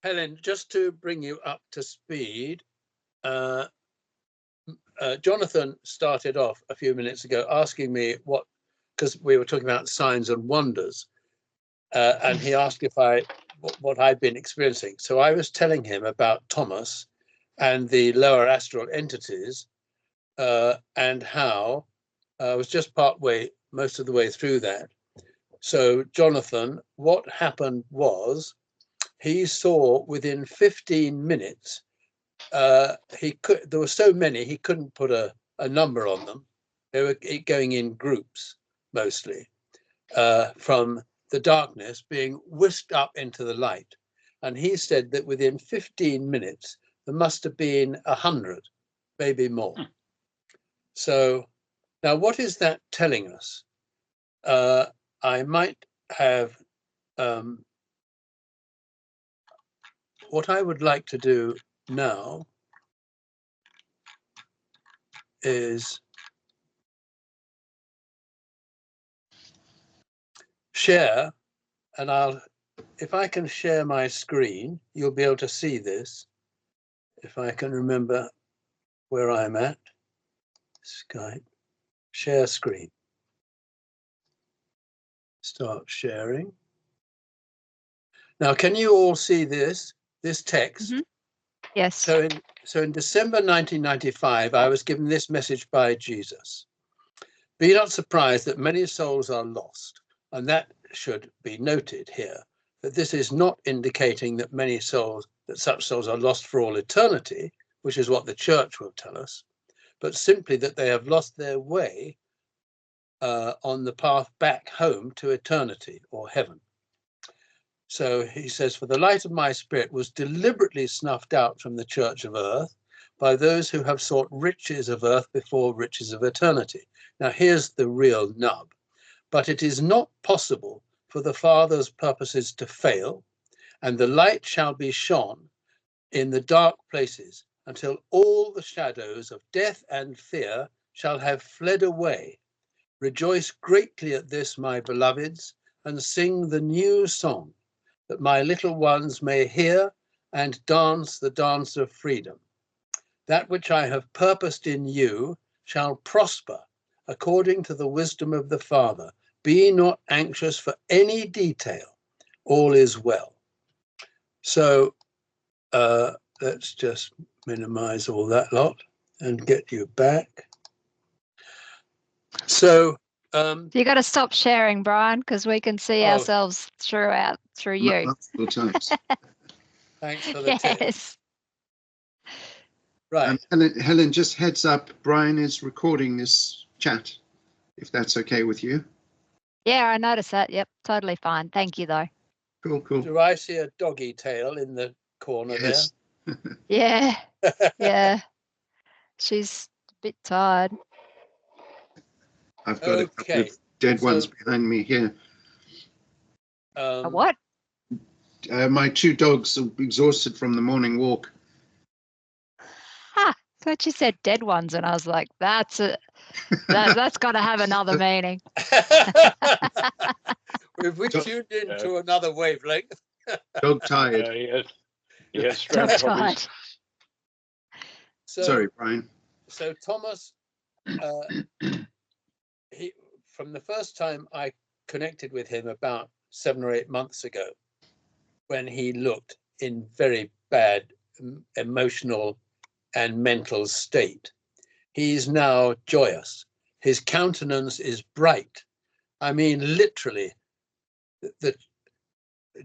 Helen, just to bring you up to speed, Jonathan started off a few minutes ago asking me what, because we were talking about signs and wonders, and he asked if what I'd been experiencing. So I was telling him about Thomas and the lower astral entities, and how I was just most of the way through that. So Jonathan, what happened was he saw within 15 minutes, there were so many, he couldn't put a number on them. They were going in groups, mostly, from the darkness being whisked up into the light. And he said that within 15 minutes, there must have been 100, maybe more. So now what is that telling us? I might have, what I would like to do now is share, and if I can share my screen, you'll be able to see this. If I can remember where I'm at, Skype, share screen, start sharing. Now, can you all see this text? Mm-hmm. Yes. So in December 1995, I was given this message by Jesus. Be not surprised that many souls are lost. And that should be noted here, that this is not indicating that such souls are lost for all eternity, which is what the church will tell us, but simply that they have lost their way on the path back home to eternity or heaven. So he says, for the light of my spirit was deliberately snuffed out from the church of earth by those who have sought riches of earth before riches of eternity. Now here's the real nub. But it is not possible for the Father's purposes to fail, and the light shall be shone in the dark places until all the shadows of death and fear shall have fled away. Rejoice greatly at this, my beloveds, and sing the new song, that my little ones may hear and dance the dance of freedom. That which I have purposed in you shall prosper according to the wisdom of the Father. Be not anxious for any detail. All is well. So let's just minimize all that lot and get you back. So you got to stop sharing, Brian, because we can see ourselves through you. Multiple times. Thanks for the tip. Yes. Right. Helen, just heads up, Brian is recording this chat, if that's okay with you. Yeah, I noticed that. Yep, totally fine. Thank you, though. Cool. Do I see a doggy tail in the corner there? Yeah. Yeah. She's a bit tired. I've got a couple of dead ones behind me here. A what? My two dogs are exhausted from the morning walk. I thought you said dead ones, and I was like, that's got to have another meaning. We tuned into another wavelength. Dog tired. Yes, Dog tired. Sorry, Brian. So Thomas, from the first time I connected with him about 7 or 8 months ago, when he looked in very bad emotional and mental state, he's now joyous. His countenance is bright. I mean, literally,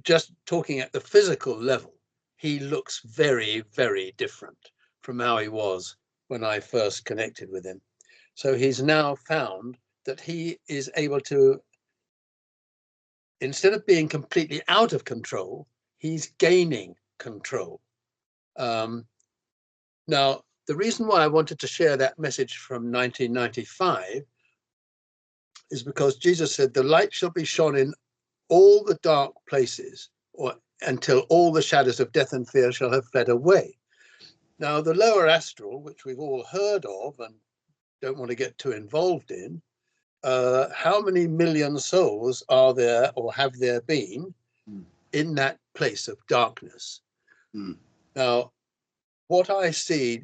just talking at the physical level, he looks very, very different from how he was when I first connected with him. So he's now found that he is able to, instead of being completely out of control, he's gaining control. Now, the reason why I wanted to share that message from 1995 is because Jesus said, the light shall be shone in all the dark places, or until all the shadows of death and fear shall have fled away. Now, the lower astral, which we've all heard of and don't want to get too involved in, how many million souls are there or have there been in that place of darkness? Now, what I see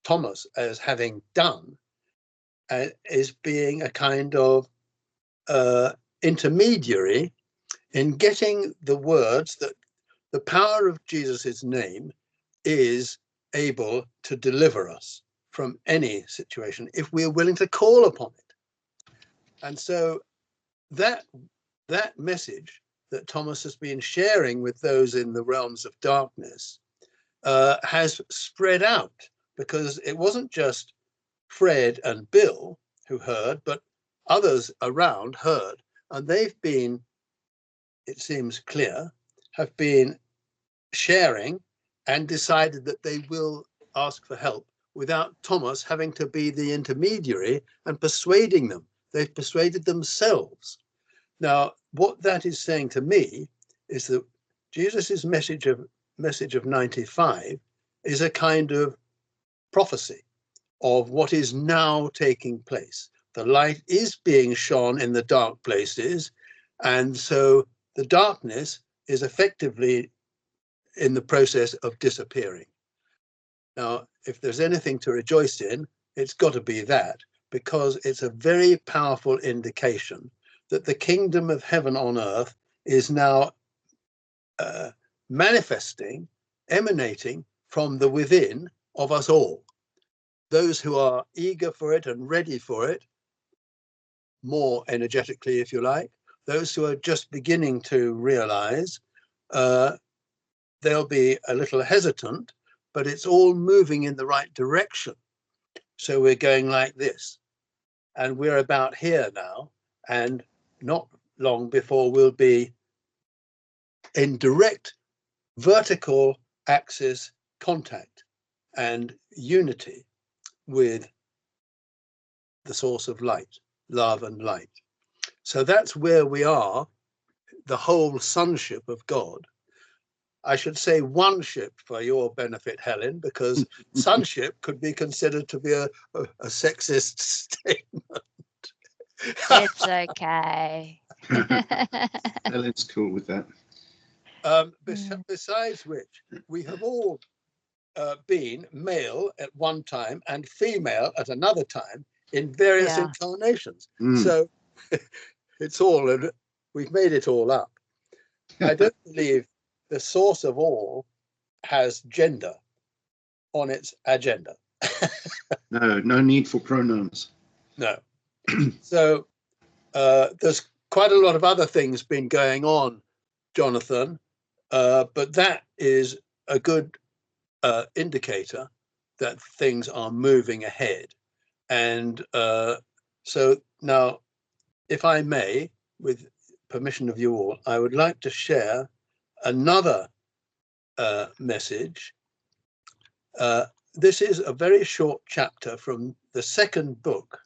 Thomas as having done is being a kind of intermediary in getting the words that the power of Jesus's name is able to deliver us from any situation if we are willing to call upon it. And so that message that Thomas has been sharing with those in the realms of darkness has spread out, because it wasn't just Fred and Bill who heard, but others around heard, and they've been, it seems clear, have been sharing and decided that they will ask for help without Thomas having to be the intermediary and persuading them. They've persuaded themselves. Now, what that is saying to me is that Jesus's message of 95 is a kind of prophecy of what is now taking place. The light is being shone in the dark places, and so the darkness is effectively in the process of disappearing. Now, if there's anything to rejoice in, it's got to be that, because it's a very powerful indication that the kingdom of heaven on earth is now manifesting, emanating from the within of us all. Those who are eager for it and ready for it, more energetically, if you like. Those who are just beginning to realize, they'll be a little hesitant, but it's all moving in the right direction. So we're going like this, and we're about here now, and not long before we'll be in direct vertical axis contact and unity with the source of light, love and light. So that's where we are, the whole sonship of God. I should say one ship for your benefit, Helen, because sonship could be considered to be a sexist statement. It's okay. Helen's cool with that. Besides which, we have all been male at one time and female at another time in various incarnations. So it's all, we've made it all up. I don't believe the source of all has gender on its agenda. No need for pronouns. No. So there's quite a lot of other things been going on, Jonathan, but that is a good indicator that things are moving ahead. And so now, if I may, with permission of you all, I would like to share another message. This is a very short chapter from the second book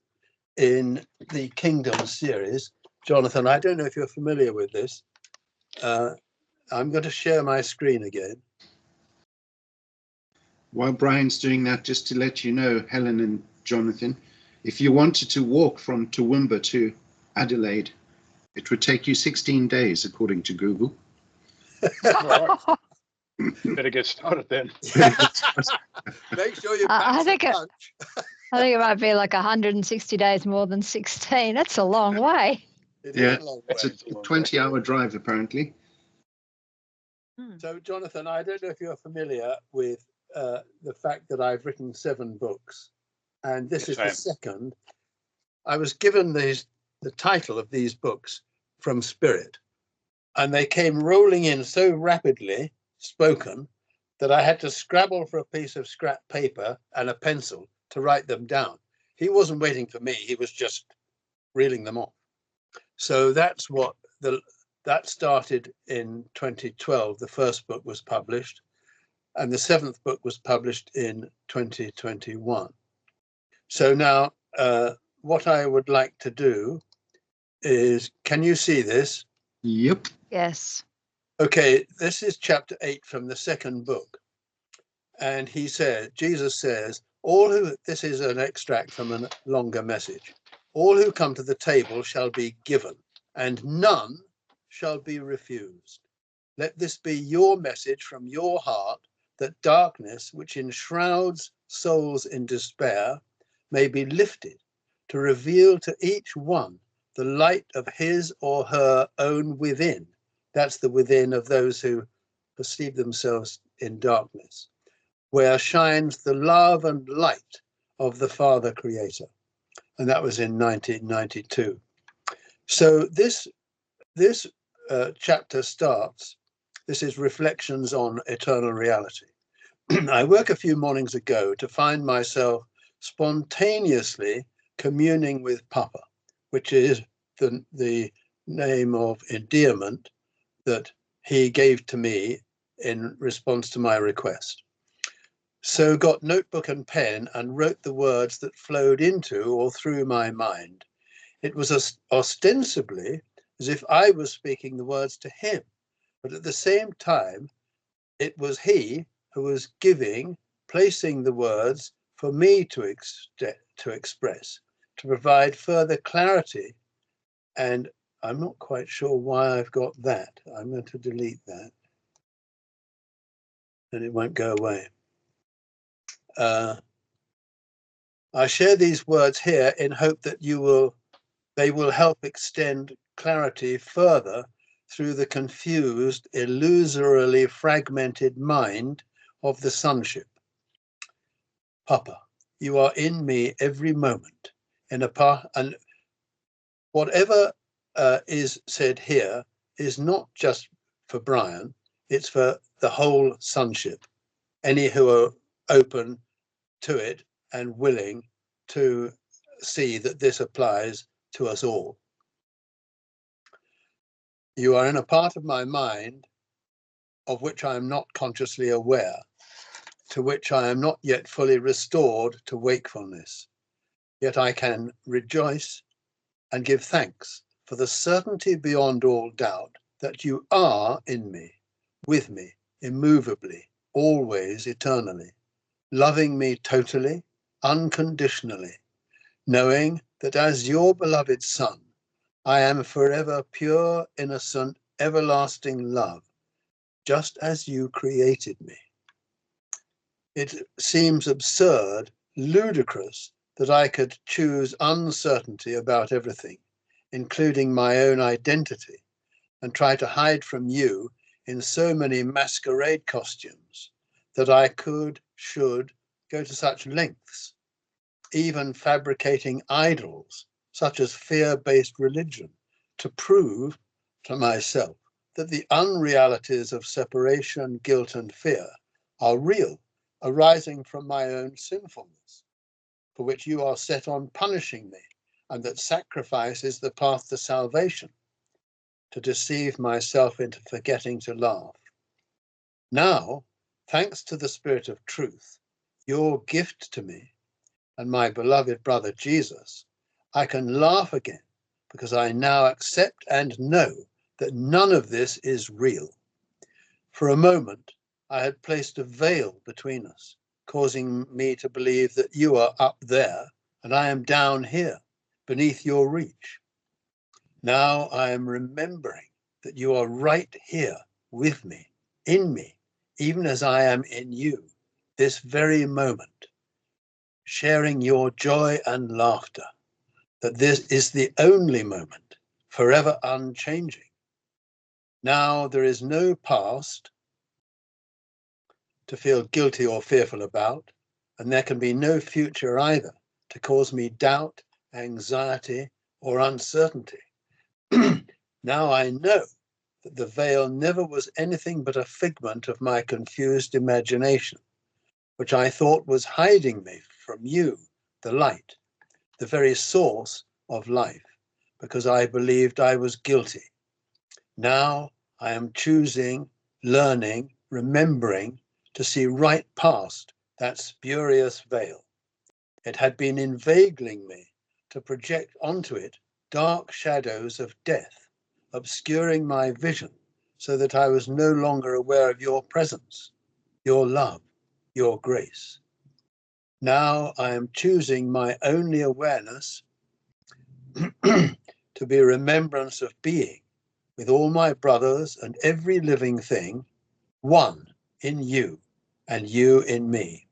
in the Kingdom series. Jonathan, I don't know if you're familiar with this. I'm going to share my screen again. While Brian's doing that, just to let you know, Helen and Jonathan, if you wanted to walk from Toowoomba to Adelaide, it would take you 16 days, according to Google. Right. Better get started then. Make sure you pack I think lunch. I think it might be like 160 days more than 16. That's a long way. It Yeah, is a long way. it's a 20-hour drive, apparently. So, Jonathan, I don't know if you're familiar with the fact that I've written 7 books, and this is the second. I was given the title of these books from Spirit, and they came rolling in so rapidly, spoken, that I had to scrabble for a piece of scrap paper and a pencil to write them down. He wasn't waiting for me, he was just reeling them off. So that's what that started in 2012. The first book was published, and the 7th book was published in 2021. So now what I would like to do is, can you see this? Yep. Yes. Okay, this is chapter 8 from the second book. And Jesus says, this is an extract from a longer message. All who come to the table shall be given, and none shall be refused. let this be your message from your heart, that darkness which enshrouds souls in despair may be lifted, to reveal to each one the light of his or her own within. That's the within of those who perceive themselves in darkness, where shines the love and light of the Father Creator. And that was in 1992. So this chapter starts, this is Reflections on Eternal Reality. I woke a few mornings ago to find myself spontaneously communing with Papa, which is the name of endearment that he gave to me in response to my request. So got notebook and pen and wrote the words that flowed into or through my mind. It was ostensibly as if I was speaking the words to him, but at the same time, it was he who was placing the words for me to express, to provide further clarity. And I'm not quite sure why I've got that. I'm going to delete that, and it won't go away. I share these words here in hope that they will help extend clarity further through the confused, illusorily fragmented mind of the sonship. Papa, you are in me every moment, and whatever is said here is not just for Brian, it's for the whole sonship, any who are open to it and willing to see that this applies to us all. You are in a part of my mind of which I am not consciously aware, to which I am not yet fully restored to wakefulness. Yet I can rejoice and give thanks for the certainty beyond all doubt that you are in me, with me, immovably, always, eternally, loving me totally, unconditionally, knowing that as your beloved Son, I am forever pure, innocent, everlasting love, just as you created me. It seems absurd, ludicrous, that I could choose uncertainty about everything, including my own identity, and try to hide from you in so many masquerade costumes that I should go to such lengths, even fabricating idols, such as fear-based religion, to prove to myself that the unrealities of separation, guilt, and fear are real, arising from my own sinfulness, for which you are set on punishing me, and that sacrifice is the path to salvation, to deceive myself into forgetting to laugh. Now, thanks to the Spirit of truth, your gift to me, and my beloved brother Jesus, I can laugh again, because I now accept and know that none of this is real. For a moment, I had placed a veil between us, causing me to believe that you are up there and I am down here, beneath your reach. Now I am remembering that you are right here with me, in me, even as I am in you, this very moment, sharing your joy and laughter, that this is the only moment, forever unchanging. Now there is no past to feel guilty or fearful about, and there can be no future either to cause me doubt, anxiety, or uncertainty. Now I know that the veil never was anything but a figment of my confused imagination, which I thought was hiding me from you, the light, the very source of life, because I believed I was guilty. Now I am choosing, learning, remembering to see right past that spurious veil. It had been inveigling me to project onto it dark shadows of death, obscuring my vision so that I was no longer aware of your presence, your love, your grace. Now I am choosing my only awareness to be remembrance of being, with all my brothers and every living thing, one in you and you in me,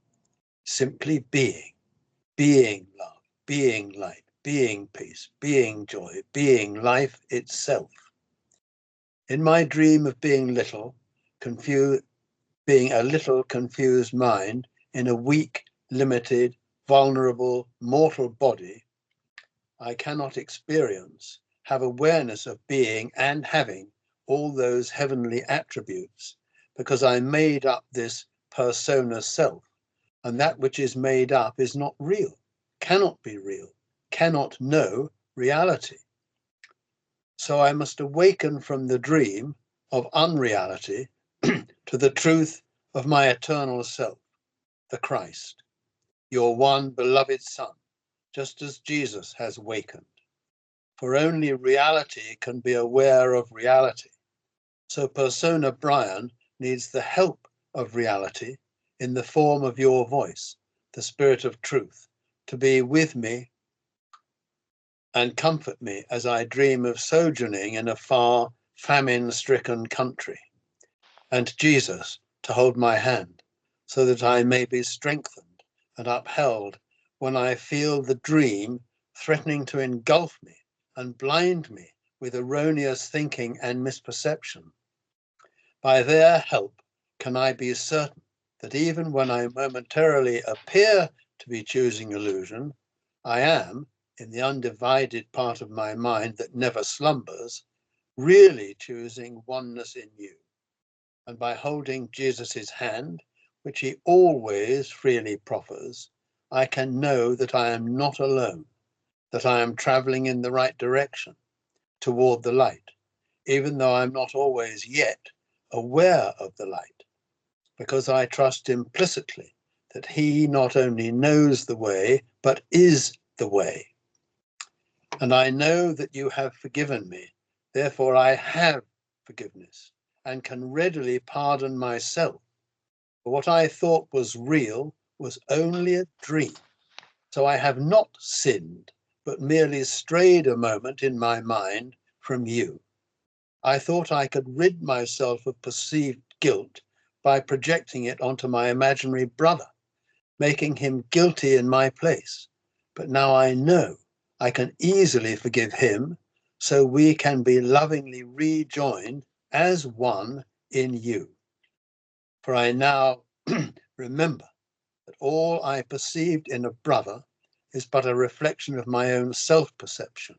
simply being love, being light, being peace, being joy, being life itself. In my dream of being being a little confused mind in a weak, limited, vulnerable, mortal body, I cannot have awareness of being and having all those heavenly attributes, because I made up this persona self, and that which is made up is not real, cannot be real, cannot know reality. So I must awaken from the dream of unreality to the truth of my eternal self, the Christ, your one beloved Son, just as Jesus has wakened. For only reality can be aware of reality. So persona Brian needs the help of reality in the form of your voice, the Spirit of truth, to be with me and comfort me as I dream of sojourning in a far famine-stricken country, and Jesus to hold my hand so that I may be strengthened and upheld when I feel the dream threatening to engulf me and blind me with erroneous thinking and misperception. By their help can I be certain that even when I momentarily appear to be choosing illusion, I am, in the undivided part of my mind that never slumbers, really choosing oneness in you. And by holding Jesus's hand, which he always freely proffers, I can know that I am not alone, that I am traveling in the right direction toward the light, even though I'm not always yet aware of the light, because I trust implicitly that he not only knows the way, but is the way. And I know that you have forgiven me, therefore I have forgiveness and can readily pardon myself. For what I thought was real was only a dream. So I have not sinned, but merely strayed a moment in my mind from you. I thought I could rid myself of perceived guilt by projecting it onto my imaginary brother, making him guilty in my place. But now I know I can easily forgive him, so we can be lovingly rejoined as one in you. For I now remember that all I perceived in a brother is but a reflection of my own self-perception.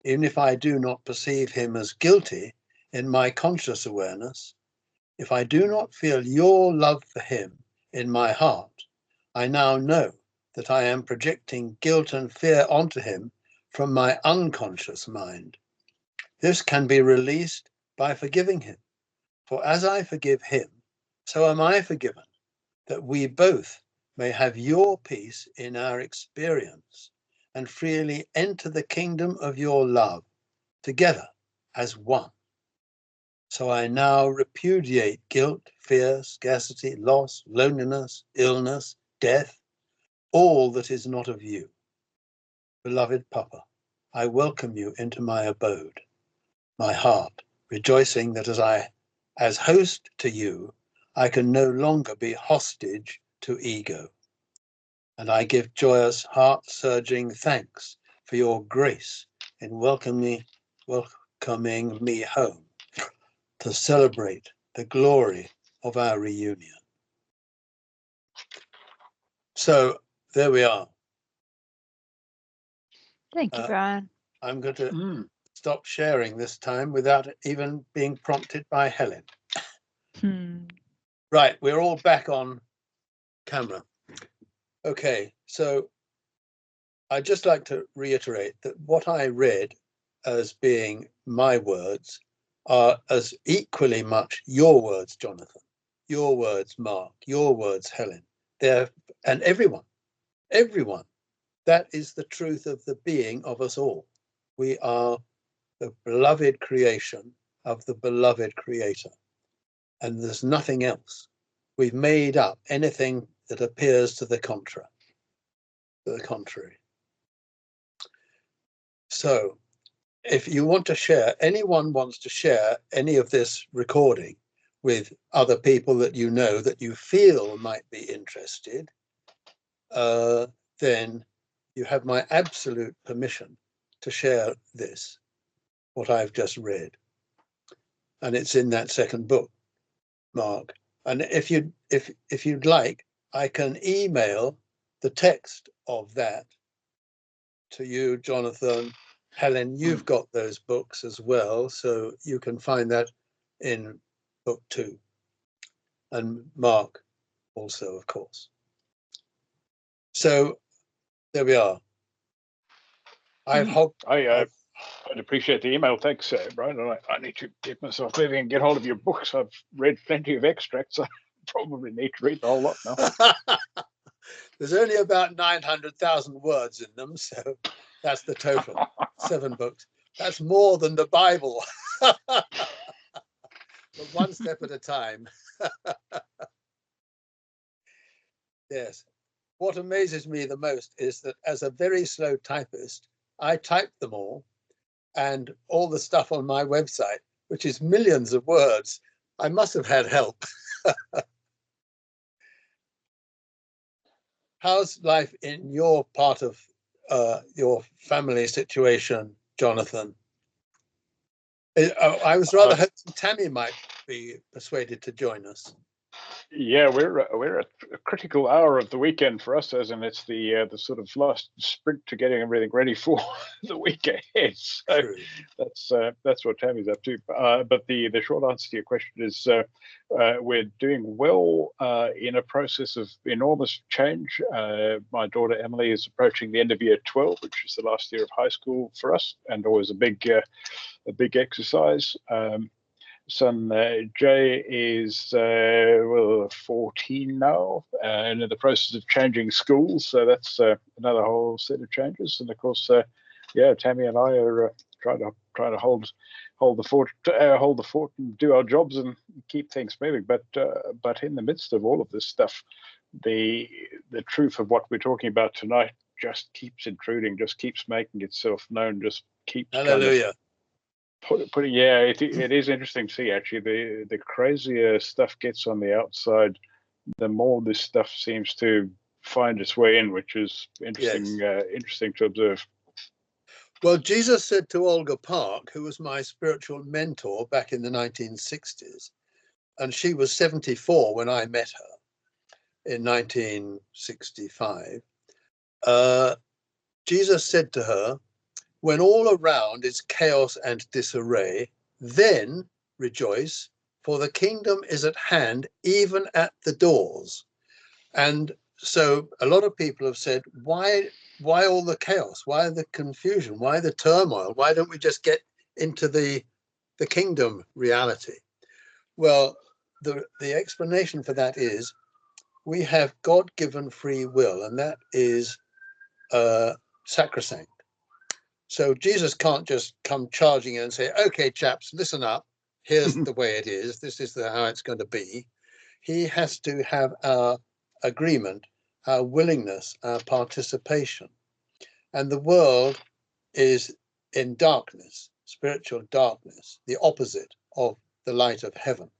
Even if I do not perceive him as guilty in my conscious awareness, if I do not feel your love for him in my heart, I now know that I am projecting guilt and fear onto him from my unconscious mind. This can be released by forgiving him. For as I forgive him, so am I forgiven, that we both may have your peace in our experience and freely enter the kingdom of your love together as one. So I now repudiate guilt, fear, scarcity, loss, loneliness, illness, death, all that is not of you. Beloved Papa, I welcome you into my abode, my heart, rejoicing that as host to you, I can no longer be hostage to ego. And I give joyous, heart-surging thanks for your grace in welcoming me home to celebrate the glory of our reunion. So there we are. Thank you, Brian. I'm going to stop sharing this time without even being prompted by Helen. Right, we're all back on camera. Okay, so I'd just like to reiterate that what I read as being my words are as equally much your words, Jonathan, your words, Mark, your words, Helen, and everyone. That is the truth of the being of us all. We are the beloved creation of the beloved creator, and there's nothing else. We've made up anything that appears to the contrary. So if you want to share, anyone wants to share any of this recording with other people that you know that you feel might be interested, then you have my absolute permission to share this, what I've just read. And it's in that second book, Mark. And if you'd like, I can email the text of that to you, Jonathan. Helen, you've got those books as well, so you can find that in book 2. And Mark also, of course. So there we are. I'd appreciate the email. Thanks, Brian. I need to get myself moving and get hold of your books. I've read plenty of extracts. I probably need to read the whole lot now. There's only about 900,000 words in them, so that's the total. 7 books. That's more than the Bible. But one step at a time. Yes. What amazes me the most is that as a very slow typist, I typed them all, and all the stuff on my website, which is millions of words, I must have had help. How's life in your part of your family situation, Jonathan? I was rather hoping Tammy might be persuaded to join us. Yeah, we're at a critical hour of the weekend for us, as in it's the sort of last sprint to getting everything ready for the week ahead. So that's what Tammy's up to. But the short answer to your question is we're doing well in a process of enormous change. My daughter Emily is approaching the end of year 12, which is the last year of high school for us, and always a big exercise. Son Jay is 14 now, and in the process of changing schools, so that's another whole set of changes. And of course, Tammy and I are trying to hold the fort, and do our jobs and keep things moving. But in the midst of all of this stuff, the truth of what we're talking about tonight just keeps intruding, just keeps making itself known, just keeps Hallelujah. It is interesting to see, actually. The crazier stuff gets on the outside, the more this stuff seems to find its way in, which is interesting. Yes. Interesting to observe. Well, Jesus said to Olga Park, who was my spiritual mentor back in the 1960s, and she was 74 when I met her in 1965. Jesus said to her, "When all around is chaos and disarray, then rejoice, for the kingdom is at hand, even at the doors." And so a lot of people have said, why all the chaos? Why the confusion? Why the turmoil? Why don't we just get into the kingdom reality? Well, the explanation for that is we have God-given free will, and that is sacrosanct. So Jesus can't just come charging in and say, "Okay, chaps, listen up. Here's the way it is. This is how it's going to be." He has to have our agreement, our willingness, our participation. And the world is in darkness, spiritual darkness, the opposite of the light of heaven.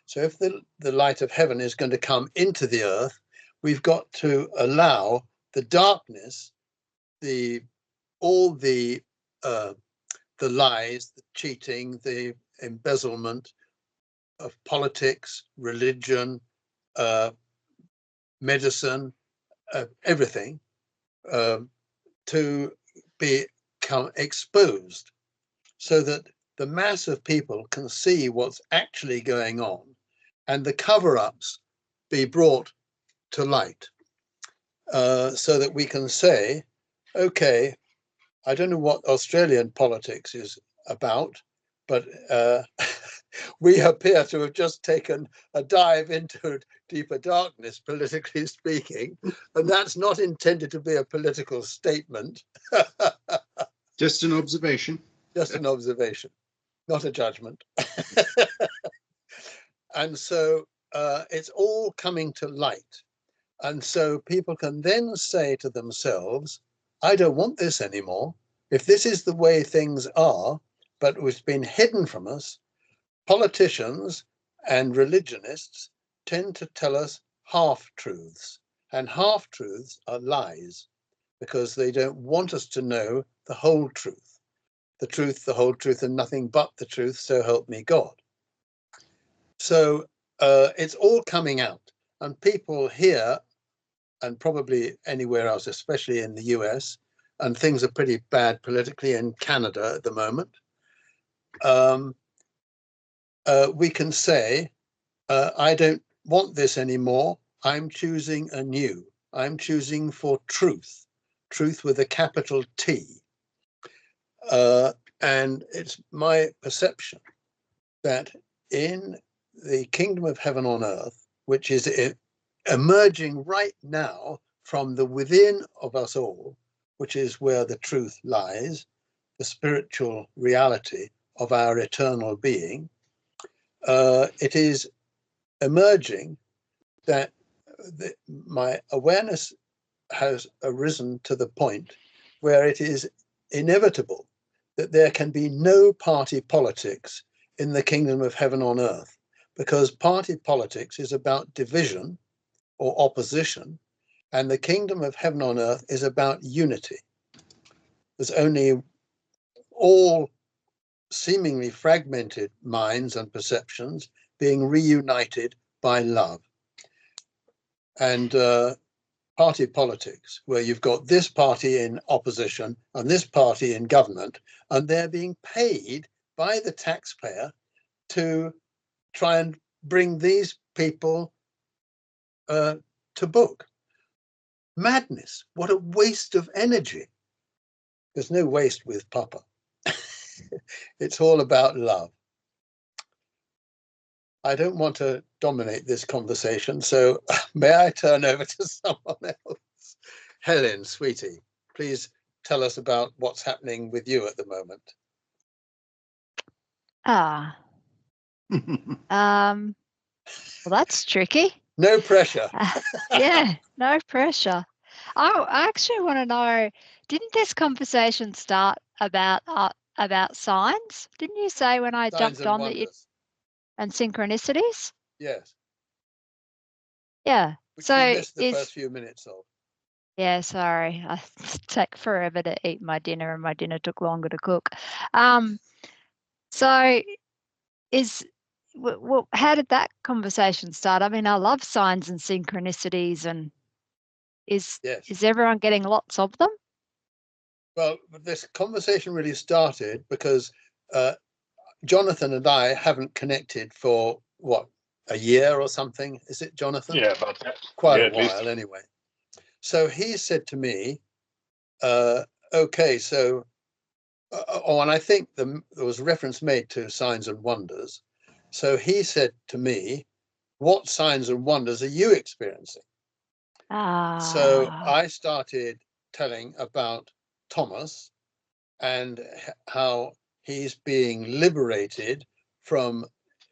So if the light of heaven is going to come into the earth, we've got to allow the darkness, all the lies, the cheating, the embezzlement of politics, religion, medicine, everything, to become exposed, so that the mass of people can see what's actually going on, and the cover-ups be brought to light, so that we can say, okay, I don't know what Australian politics is about, but we appear to have just taken a dive into deeper darkness, politically speaking, and that's not intended to be a political statement. Just an observation. Just an observation, not a judgment. And so it's all coming to light. And so people can then say to themselves, I don't want this anymore, If this is the way things are, but it's been hidden from us, politicians and religionists tend to tell us half-truths, and half-truths are lies, because they don't want us to know the whole truth. The truth, the whole truth, and nothing but the truth, so help me God. So it's all coming out, and people here, and probably anywhere else, especially in the US, and things are pretty bad politically in Canada at the moment, we can say, I don't want this anymore. I'm choosing anew. I'm choosing for truth, truth with a capital T. And it's my perception that in the kingdom of heaven on earth, which is emerging right now from the within of us all, which is where the truth lies, the spiritual reality of our eternal being, it is emerging that my awareness has arisen to the point where it is inevitable that there can be no party politics in the kingdom of heaven on earth, because party politics is about division or opposition, and the kingdom of heaven on earth is about unity. There's only all seemingly fragmented minds and perceptions being reunited by love. And party politics, where you've got this party in opposition and this party in government, and they're being paid by the taxpayer to try and bring these people to book. Madness. What a waste of energy. There's no waste with Papa. It's all about love. I don't want to dominate this conversation, so may I turn over to someone else? Helen, sweetie, please tell us about what's happening with you at the moment. Well, that's tricky. No pressure. Yeah, no pressure. I actually want to know, didn't this conversation start about signs? Didn't you say when I Signs jumped on wonders. that you and synchronicities? Yes. Yeah. Which so we missed the first few minutes of. Yeah, sorry. I take forever to eat my dinner, and my dinner took longer to cook. So well, how did that conversation start? I mean, I love signs and synchronicities, and is everyone getting lots of them? Well, this conversation really started because Jonathan and I haven't connected for what, a year or something? Is it, Jonathan? Yeah, about that. Quite a while, anyway. So he said to me, okay, so, and I think there was reference made to signs and wonders. So he said to me, what signs and wonders are you experiencing? So I started telling about Thomas and how he's being liberated from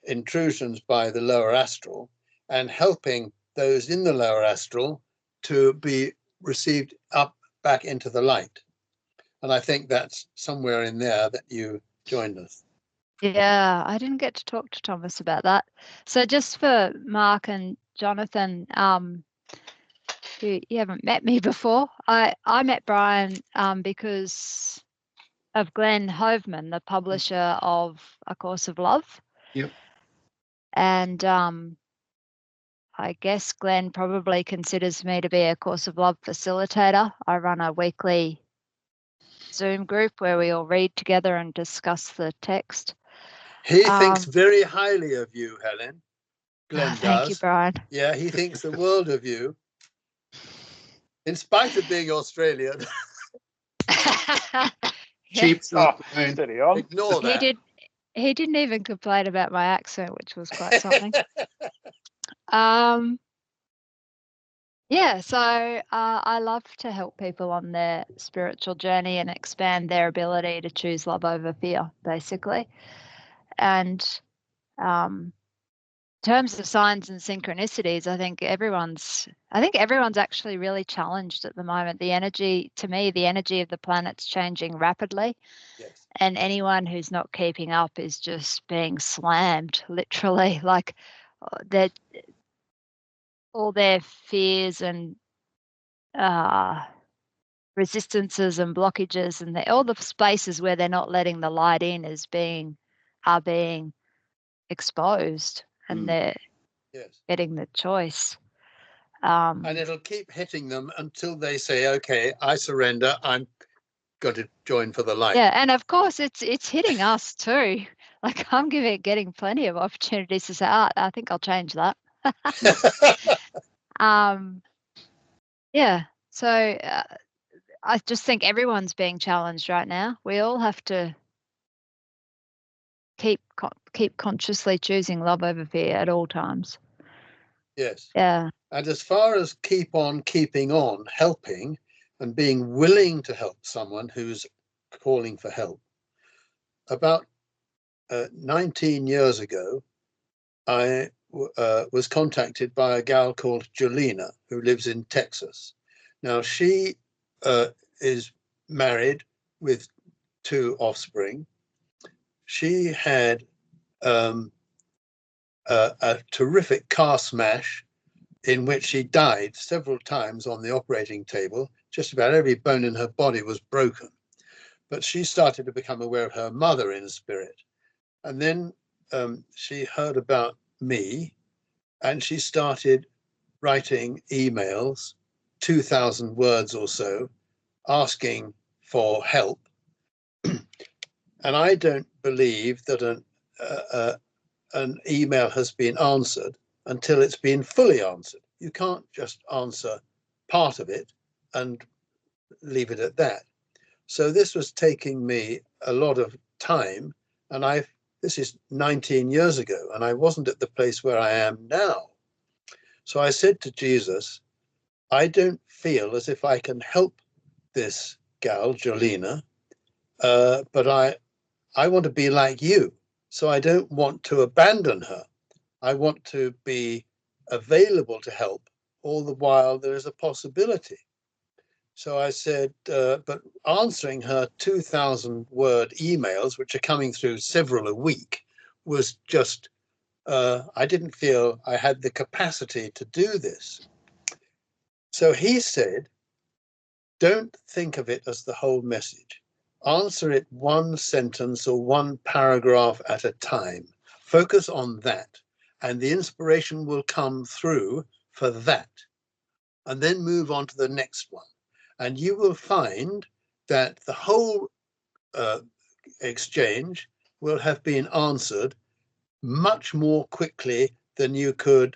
intrusions by the lower astral and helping those in the lower astral to be received up back into the light. And I think that's somewhere in there that you joined us. Yeah, I didn't get to talk to Thomas about that. So just for Mark and Jonathan, you haven't met me before. I met Brian because of Glenn Hoveman, the publisher of A Course of Love. Yep. And I guess Glenn probably considers me to be a Course of Love facilitator. I run a weekly Zoom group where we all read together and discuss the text. He thinks very highly of you, Helen. Glenn does. Thank you, Brian. Yeah, he thinks the world of you. In spite of being Australian. Cheap shot. Ignore that. He didn't even complain about my accent, which was quite something. Yeah, so I love to help people on their spiritual journey and expand their ability to choose love over fear, basically. And terms of signs and synchronicities, I think everyone's actually really challenged at the moment. The energy, to me, the energy of the planet's changing rapidly. Yes. And anyone who's not keeping up is just being slammed, literally. Like all their fears and resistances and blockages and all the spaces where they're not letting the light in are being exposed, and they're getting the choice. And it'll keep hitting them until they say, okay, I surrender, I'm going to join for the light. Yeah, and of course it's hitting us too. Like I'm getting plenty of opportunities to say, I think I'll change that. Yeah, so I just think everyone's being challenged right now. We all have to keep consciously choosing love over fear at all times. Yes. Yeah. And as far as keep on keeping on, helping and being willing to help someone who's calling for help, about 19 years ago, I was contacted by a gal called Julina, who lives in Texas. Now, she is married with 2 offspring. She had a terrific car smash in which she died several times on the operating table. Just about every bone in her body was broken. But she started to become aware of her mother in spirit. And then she heard about me, and she started writing emails, 2,000 words or so, asking for help. And I don't believe that an email has been answered until it's been fully answered. You can't just answer part of it and leave it at that. So this was taking me a lot of time, and this is 19 years ago, and I wasn't at the place where I am now. So I said to Jesus, I don't feel as if I can help this gal, Jolina, but I want to be like you. So I don't want to abandon her. I want to be available to help all the while there is a possibility. So I said, but answering her 2,000 word emails, which are coming through several a week, was just, I didn't feel I had the capacity to do this. So he said, don't think of it as the whole message. Answer it one sentence or one paragraph at a time. Focus on that, and the inspiration will come through for that. And then move on to the next one. And you will find that the whole exchange will have been answered much more quickly than you could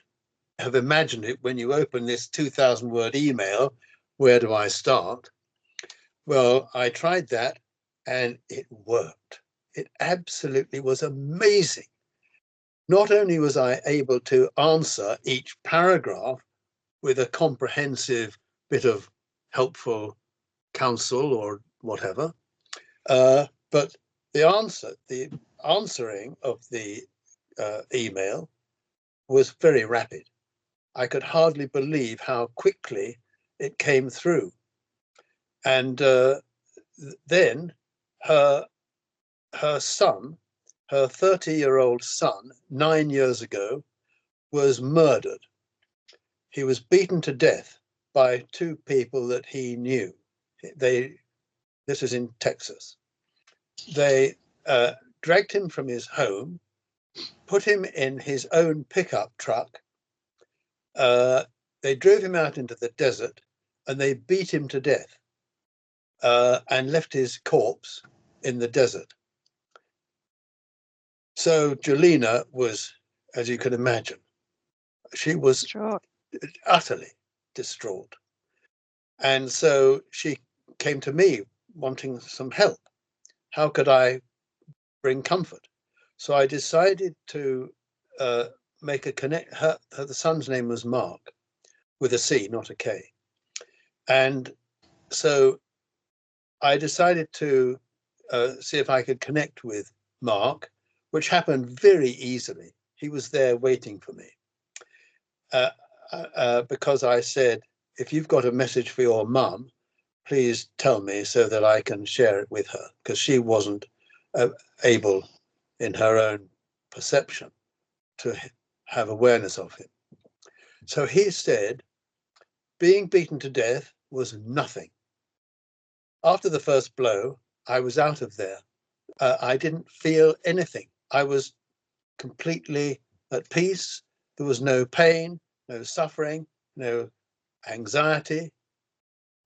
have imagined it when you open this 2,000 word email. Where do I start? Well, I tried that and it worked. It absolutely was amazing. Not only was I able to answer each paragraph with a comprehensive bit of helpful counsel or whatever, but the answering of the email was very rapid. I could hardly believe how quickly it came through. And then her son, her 30-year-old son, 9 years ago, was murdered. He was beaten to death by 2 people that he knew. This is in Texas. They dragged him from his home, put him in his own pickup truck. They drove him out into the desert and they beat him to death and left his corpse in the desert. So Jolina was, as you can imagine, she was utterly distraught. And so she came to me wanting some help. How could I bring comfort? So I decided to make a connect. The son's name was Mark, with a C, not a K. And so I decided to see if I could connect with Mark, which happened very easily. He was there waiting for me. Because I said, if you've got a message for your mum, please tell me so that I can share it with her, because she wasn't able in her own perception to have awareness of him. So he said, being beaten to death was nothing. After the first blow, I was out of there. I didn't feel anything. I was completely at peace. There was no pain, no suffering, no anxiety,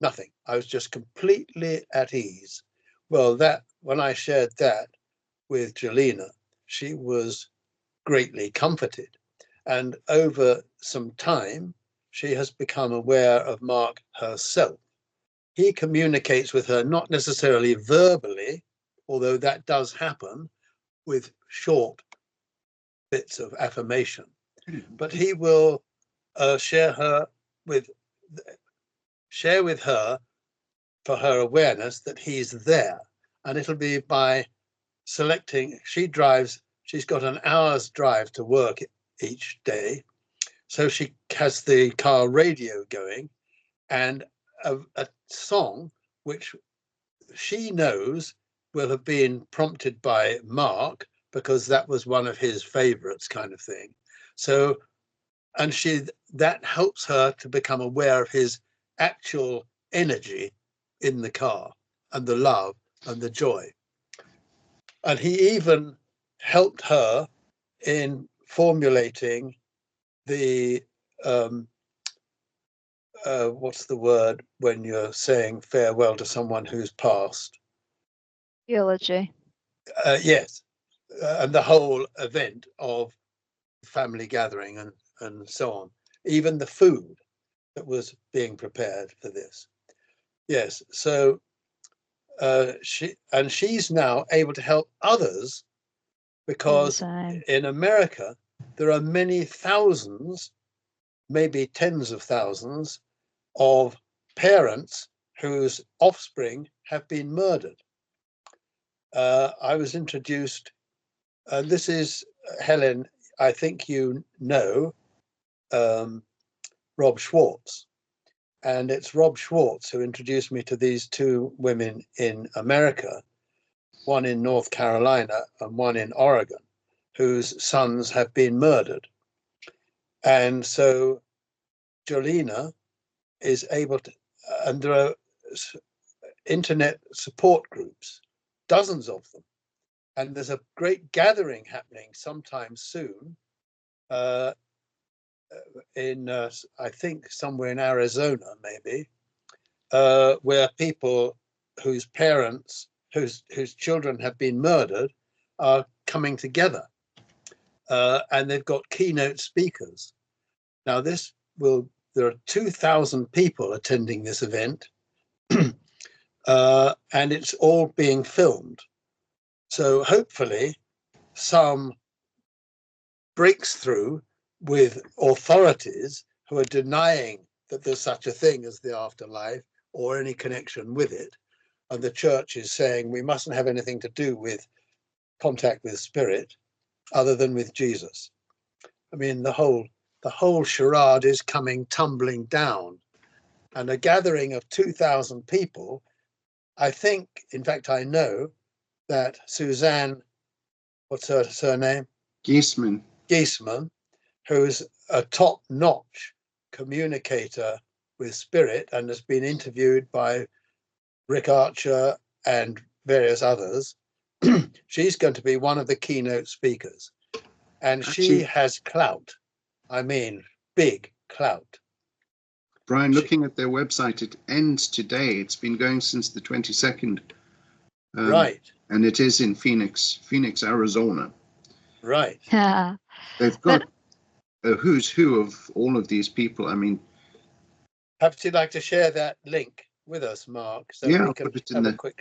nothing. I was just completely at ease. Well, that when I shared that with Jelena, she was greatly comforted. And over some time, she has become aware of Mark herself. He communicates with her, not necessarily verbally, although that does happen with short bits of affirmation, but he will share with her for her awareness that he's there. And it'll be by selecting, she's got an hour's drive to work each day. So she has the car radio going, and a song which she knows will have been prompted by Mark, because that was one of his favorites, kind of thing. So, and that helps her to become aware of his actual energy in the car, and the love and the joy. And he even helped her in formulating the what's the word when you're saying farewell to someone who's passed? Eulogy. Yes. And the whole event of family gathering and so on. Even the food that was being prepared for this. Yes. So she's now able to help others, because in America there are many thousands, maybe tens of thousands, of parents whose offspring have been murdered. I was introduced, this is Helen, I think you know Rob Schwartz. And it's Rob Schwartz who introduced me to these two women in America, one in North Carolina and one in Oregon, whose sons have been murdered. And so Jolena is able to, and there are internet support groups, dozens of them. And there's a great gathering happening sometime soon in, I think, somewhere in Arizona, maybe, where people whose parents, whose children have been murdered, are coming together. And they've got keynote speakers. Now, there are 2,000 people attending this event, and it's all being filmed. So hopefully some breaks through with authorities who are denying that there's such a thing as the afterlife or any connection with it. And the church is saying we mustn't have anything to do with contact with spirit other than with Jesus. I mean, the whole charade is coming tumbling down. And a gathering of 2,000 people, I think, in fact, I know that Suzanne, what's her surname? Giesman, who's a top-notch communicator with spirit and has been interviewed by Rick Archer and various others. She's going to be one of the keynote speakers. And she has clout. I mean, big clout. Brian, looking at their website, it ends today. It's been going since the 22nd. Right. And it is in Phoenix, Arizona. Right. They've got a who's who of all of these people. I mean, perhaps you'd like to share that link with us, Mark, so yeah, we can have a quick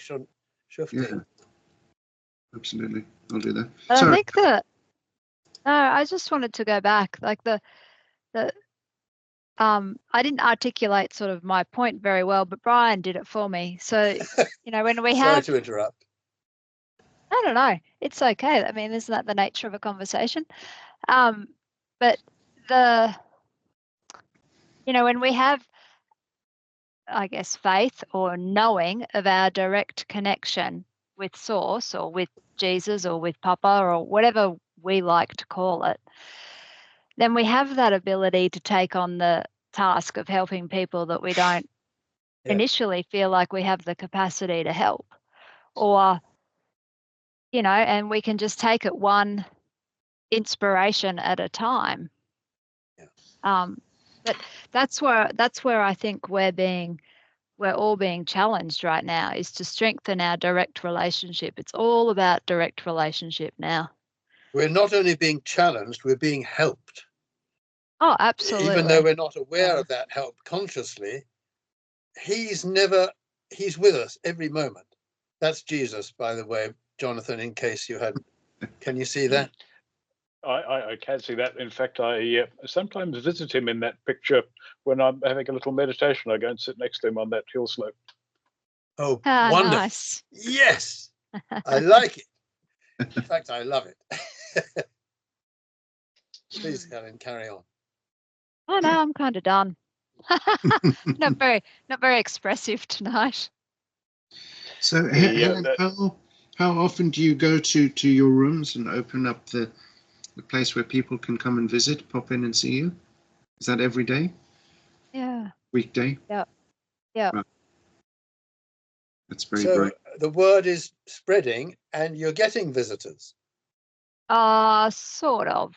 shifting. Yeah, absolutely. I'll do that. I think that, I just wanted to go back, like I didn't articulate sort of my point very well, but Brian did it for me. So, when we have... Sorry to interrupt. I don't know. It's okay. I mean, isn't that the nature of a conversation? But when we have, I guess, faith or knowing of our direct connection with Source or with Jesus or with Papa or whatever we like to call it, then we have that ability to take on the task of helping people that we don't initially feel like we have the capacity to help. Or, and we can just take it one inspiration at a time. But that's where I think we're all being challenged right now, is to strengthen our direct relationship. It's all about direct relationship now. We're not only being challenged, we're being helped. Oh, absolutely. Even though we're not aware of that help consciously, he's with us every moment. That's Jesus, by the way, Jonathan, in case you hadn't. Can you see that? I can see that. In fact, I sometimes visit him in that picture when I'm having a little meditation. I go and sit next to him on that hill slope. Oh, wonderful. Nice. Yes, I like it. In fact, I love it. Please, Helen, carry on. Oh, no, I'm kind of done. not very expressive tonight. So, Helen, how often do you go to your rooms and open up the place where people can come and visit, pop in and see you? Is that every day? Yeah. Weekday? Yeah. Wow. That's very so bright. The word is spreading and you're getting visitors. Sort of.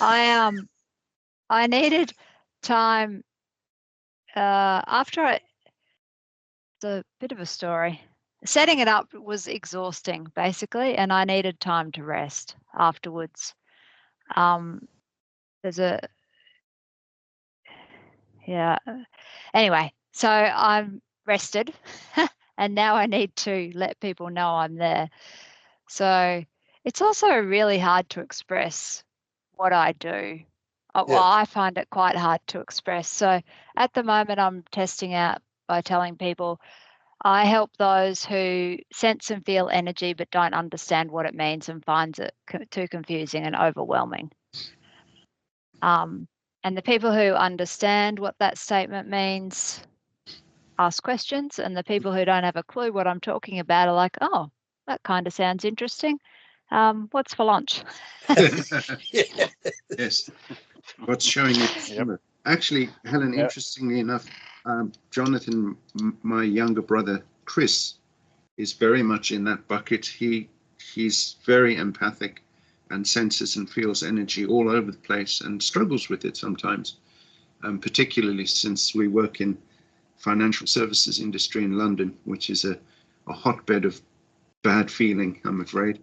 I needed time after it's a bit of a story. Setting it up was exhausting, basically, and I needed time to rest afterwards. Anyway, so I'm rested and now I need to let people know I'm there. So it's also really hard to express what I do. Well, I find it quite hard to express. So at the moment, I'm testing out by telling people I help those who sense and feel energy but don't understand what it means and finds it too confusing and overwhelming. And the people who understand what that statement means ask questions, and the people who don't have a clue what I'm talking about are like, oh, that kind of sounds interesting. What's for lunch? Yes. What's showing it? Yep. Actually, Helen, interestingly enough, Jonathan, my younger brother, Chris, is very much in that bucket. He's very empathic and senses and feels energy all over the place and struggles with it sometimes, particularly since we work in financial services industry in London, which is a hotbed of bad feeling, I'm afraid.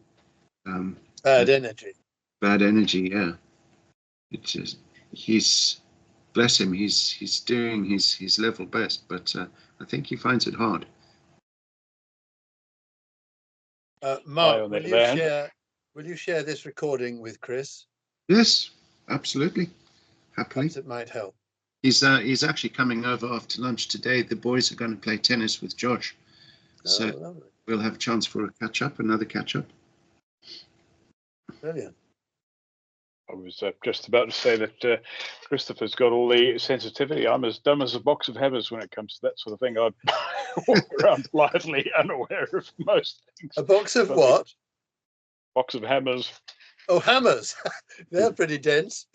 Bad energy. Bad energy, yeah. It's just, he's, bless him, he's doing his level best, but I think he finds it hard. Mark, will you share this recording with Chris? Yes, absolutely. Happily. Perhaps it might help. He's actually coming over after lunch today. The boys are going to play tennis with Josh. So lovely. We'll have a chance for another catch up. Brilliant. I was just about to say that Christopher's got all the sensitivity. I'm as dumb as a box of hammers when it comes to that sort of thing. I walk around blithely unaware of most things. A box of what? Box of hammers. Oh, hammers. They're pretty dense.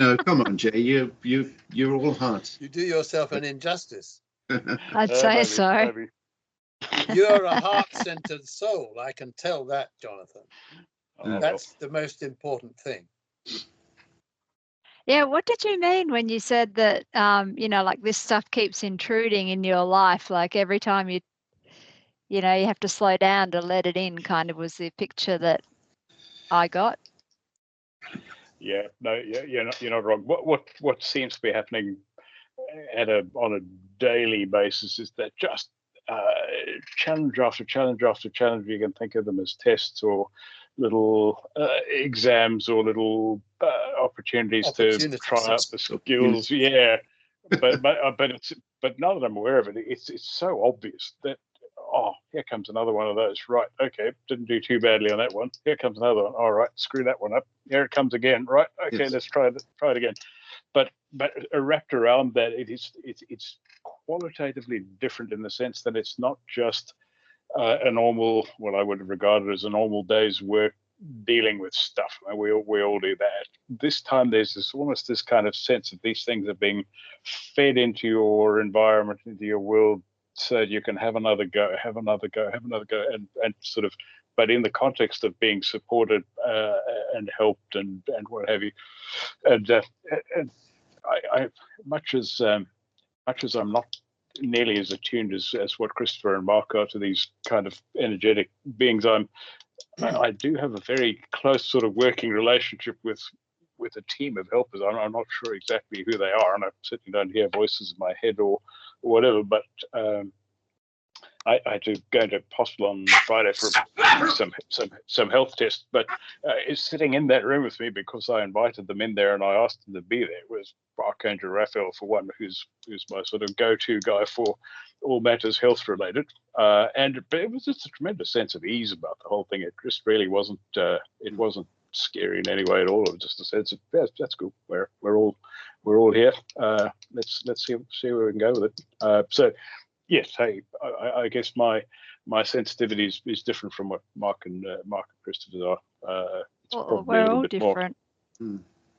No, come on, Jay. You're all heart. You do yourself an injustice. I'd say maybe, so. Maybe. You're a heart-centered soul. I can tell that, Jonathan. That's the most important thing. Yeah, what did you mean when you said that, like this stuff keeps intruding in your life? Like every time you have to slow down to let it in, kind of was the picture that I got. Yeah, no, you're not wrong. What seems to be happening on a daily basis is that just challenge after challenge after challenge. You can think of them as tests or little exams or little opportunities to try out the skills. Yeah, but now that I'm aware of it, it's so obvious that comes another one of those. Right, okay, didn't do too badly on that one. Here comes another one. All right, screw that one up. Here it comes again. Right, okay, Yes. let's try it again. But wrapped around that, it's qualitatively different in the sense that it's not just a normal, what I would regard as a normal day's work dealing with stuff. And we all do that. This time there's almost this kind of sense that these things are being fed into your environment, into your world, so that you can have another go, and sort of, but in the context of being supported and helped and what have you. And I much as I'm not nearly as attuned as what Christopher and Mark are to these kind of energetic beings, I do have a very close sort of working relationship with a team of helpers. I'm not sure exactly who they are, and I certainly don't hear voices in my head or whatever, but I had to go to hospital on Friday for some health tests, but it's sitting in that room with me because I invited them in there and I asked them to be there. It was Archangel Raphael, for one, who's my sort of go-to guy for all matters health related, and it was just a tremendous sense of ease about the whole thing. It just really wasn't scary in any way at all. It was just a sense of, yeah, that's cool. We're all here. Let's see where we can go with it. So. Yes, hey, I guess my sensitivity is different from what Mark and Christopher are. We're all different.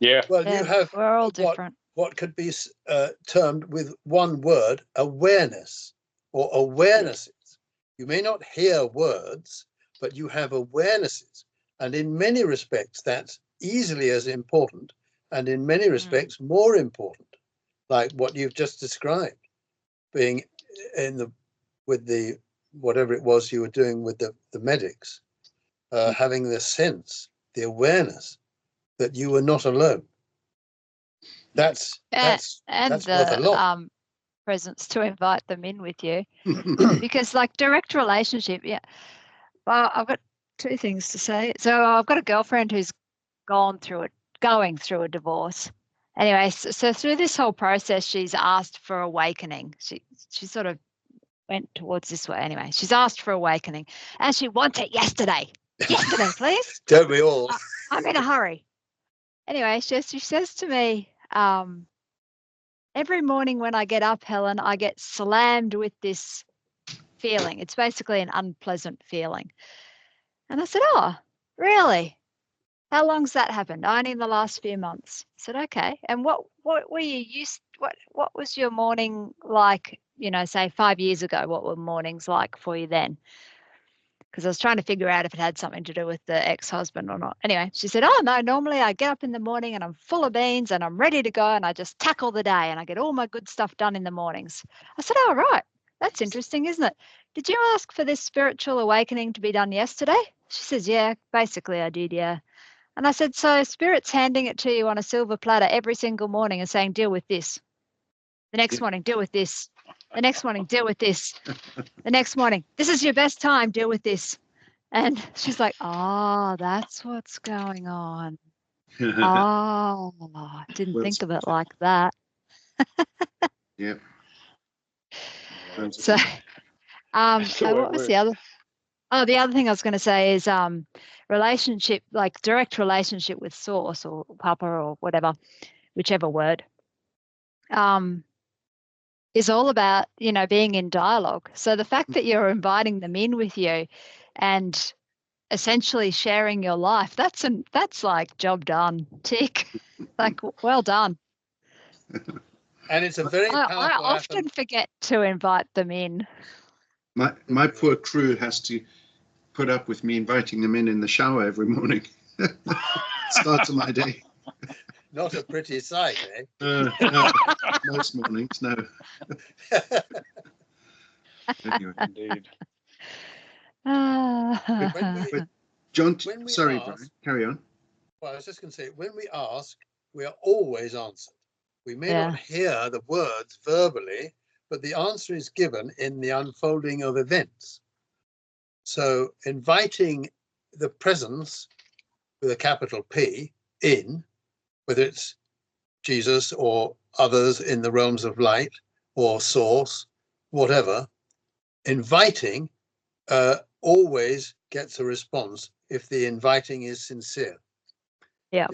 Yeah. Well, you have we're all different. What could be termed with one word, awareness or awarenesses. You may not hear words, but you have awarenesses. And in many respects, that's easily as important, and in many respects more important, like what you've just described, being with the whatever it was you were doing with the medics, having the sense, the awareness that you were not alone. That's worth a lot. Presence to invite them in with you, because like direct relationship. Yeah, well, I've got two things to say. So I've got a girlfriend who's going through a divorce. Anyway, so through this whole process, she's asked for awakening. She sort of went towards this way. Anyway, she's asked for awakening, and she wants it yesterday. Yesterday, please. Don't we all? I'm in a hurry. Anyway, she says to me, every morning when I get up, Helen, I get slammed with this feeling. It's basically an unpleasant feeling. And I said, oh, really? How long's that happened? Only in the last few months. I said, okay. And what were you used? What was your morning like? You know, say 5 years ago, what were mornings like for you then? Because I was trying to figure out if it had something to do with the ex-husband or not. Anyway, she said, oh, no, normally I get up in the morning and I'm full of beans and I'm ready to go and I just tackle the day and I get all my good stuff done in the mornings. I said, oh, right. That's interesting, isn't it? Did you ask for this spiritual awakening to be done yesterday? She says, yeah, basically I did, yeah. And I said, so Spirit's handing it to you on a silver platter every single morning and saying, deal with this. The next morning, deal with this. The next morning, deal with this. The next morning, this is your best time, deal with this. And she's like, oh, that's what's going on. Oh, I didn't think of it like that. Yep. So, what was the other? Oh, the other thing I was going to say is relationship, like direct relationship with Source or Papa or whatever, whichever word, is all about, you know, being in dialogue. So the fact that you're inviting them in with you and essentially sharing your life, that's like job done, tick, like well done. And it's a very powerful. I often forget to invite them in. My poor crew has to put up with me inviting them in the shower every morning. Starts my day. Not a pretty sight, eh? No, most mornings, no. Anyway. Indeed. But John, sorry, Brian, carry on. Well, I was just going to say, when we ask, we are always answered. We may not hear the words verbally, but the answer is given in the unfolding of events. So inviting the presence with a capital P in, whether it's Jesus or others in the realms of light or Source, whatever, inviting always gets a response if the inviting is sincere. Yeah.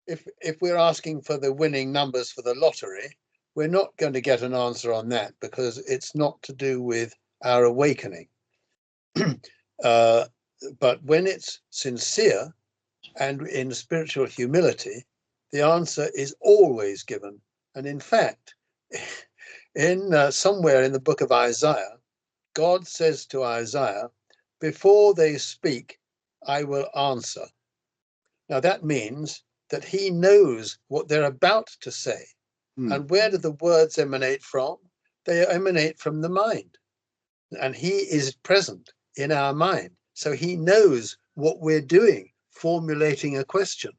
If we're asking for the winning numbers for the lottery, we're not going to get an answer on that, because it's not to do with our awakening. But when it's sincere and in spiritual humility, the answer is always given. And in fact, in somewhere in the book of Isaiah, God says to Isaiah, "Before they speak, I will answer." Now that means that he knows what they're about to say. And where do the words emanate from? They emanate from the mind. And he is present in our mind. So he knows what we're doing, formulating a question.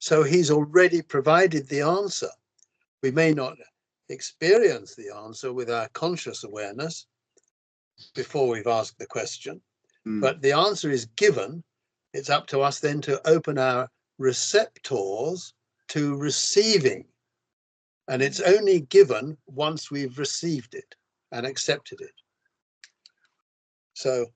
So he's already provided the answer. We may not experience the answer with our conscious awareness before we've asked the question, but the answer is given. It's up to us then to open our receptors to receiving. And it's only given once we've received it and accepted it. So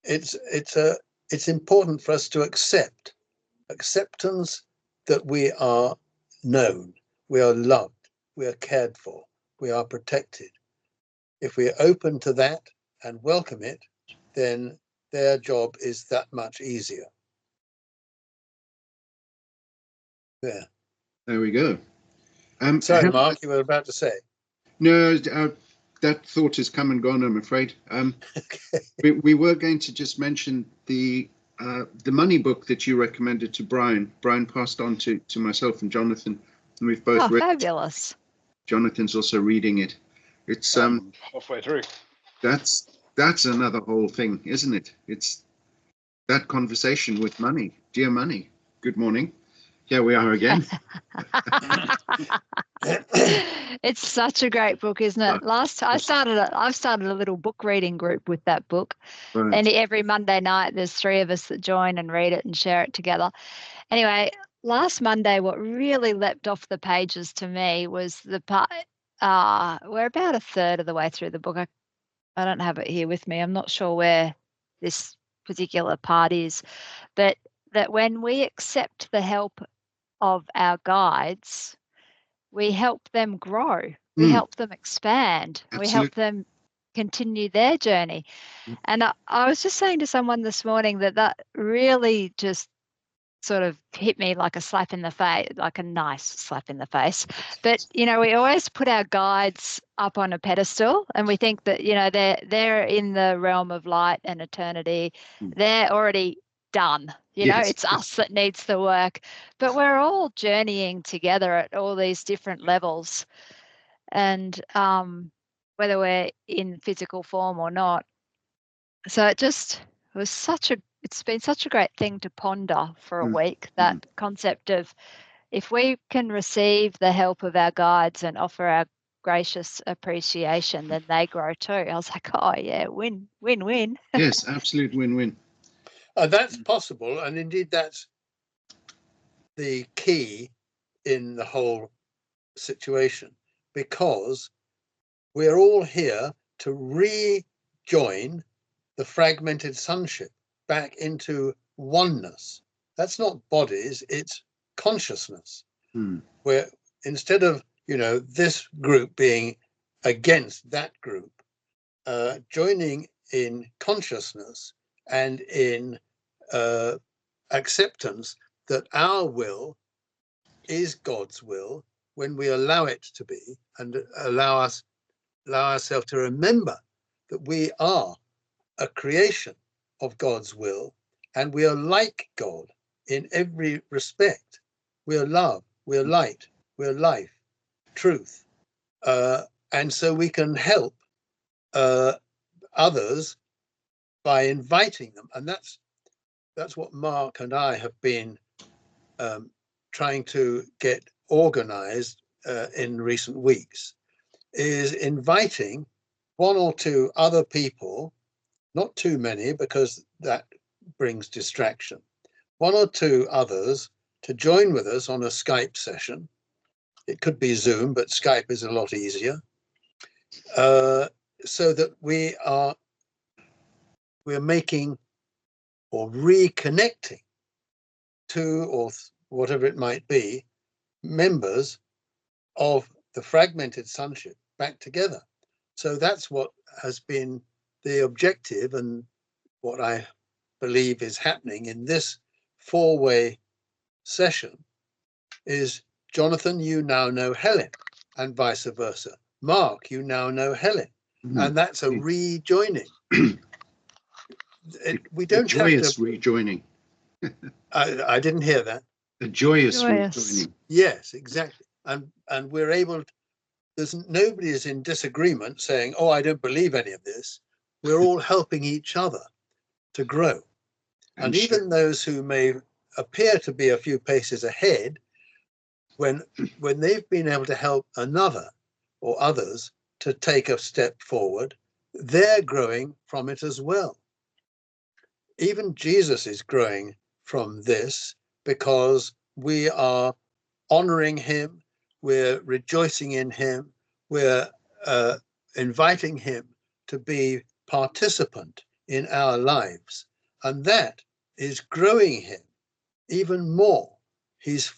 it's important for us to acceptance that we are known, we are loved, we are cared for, we are protected. If we're open to that and welcome it, then their job is that much easier. There we go. Sorry, Mark, you were about to say. No, that thought has come and gone, I'm afraid. Okay. we were going to just mention the money book that you recommended to Brian. Brian passed on to myself and Jonathan, and we've both read. Fabulous. Jonathan's also reading it. It's halfway through. That's another whole thing, isn't it? It's that conversation with money. Dear money, good morning. Here we are again. It's such a great book, isn't it? I've started a little book reading group with that book. Right. And every Monday night there's 3 of us that join and read it and share it together. Anyway, last Monday what really leapt off the pages to me was the part we're about a third of the way through the book. I don't have it here with me. I'm not sure where this particular part is, but that when we accept the help of our guides, we help them grow, we help them expand, Absolutely. We help them continue their journey. And I was just saying to someone this morning that really just sort of hit me like a slap in the face, like a nice slap in the face. But, we always put our guides up on a pedestal and we think that, they're in the realm of light and eternity. They're already done. It's us that needs the work, but we're all journeying together at all these different levels. And whether we're in physical form or not. So it's been such a great thing to ponder for a week, that concept of if we can receive the help of our guides and offer our gracious appreciation, then they grow too. I was like, oh yeah, win. Yes, absolute win-win. That's possible, and indeed that's the key in the whole situation, because we're all here to rejoin the fragmented sonship back into oneness. That's not bodies, it's consciousness. Where instead of, this group being against that group, joining in consciousness and in acceptance that our will is God's will, when we allow it to be and allow ourselves to remember that we are a creation of God's will, and we are like God in every respect. We are love, we are light, we are life, truth. And so we can help others by inviting them. And that's what Mark and I have been trying to get organized in recent weeks, is inviting 1 or 2 other people, not too many because that brings distraction, 1 or 2 others to join with us on a Skype session. It could be Zoom, but Skype is a lot easier, so that we are we're making or reconnecting two or whatever it might be, members of the fragmented sonship back together. So that's what has been the objective, and what I believe is happening in this four-way session is, Jonathan, you now know Helen, and vice versa. Mark, you now know Helen, and that's a rejoining. We don't joyous have to rejoining. I didn't hear that. A joyous rejoining. Yes, exactly. And we're able to, nobody is in disagreement saying, oh, I don't believe any of this. We're all helping each other to grow. And even those who may appear to be a few paces ahead, when they've been able to help another or others to take a step forward, they're growing from it as well. Even Jesus is growing from this, because we are honoring him, we're rejoicing in him, we're inviting him to be participant in our lives, and that is growing him even more. He's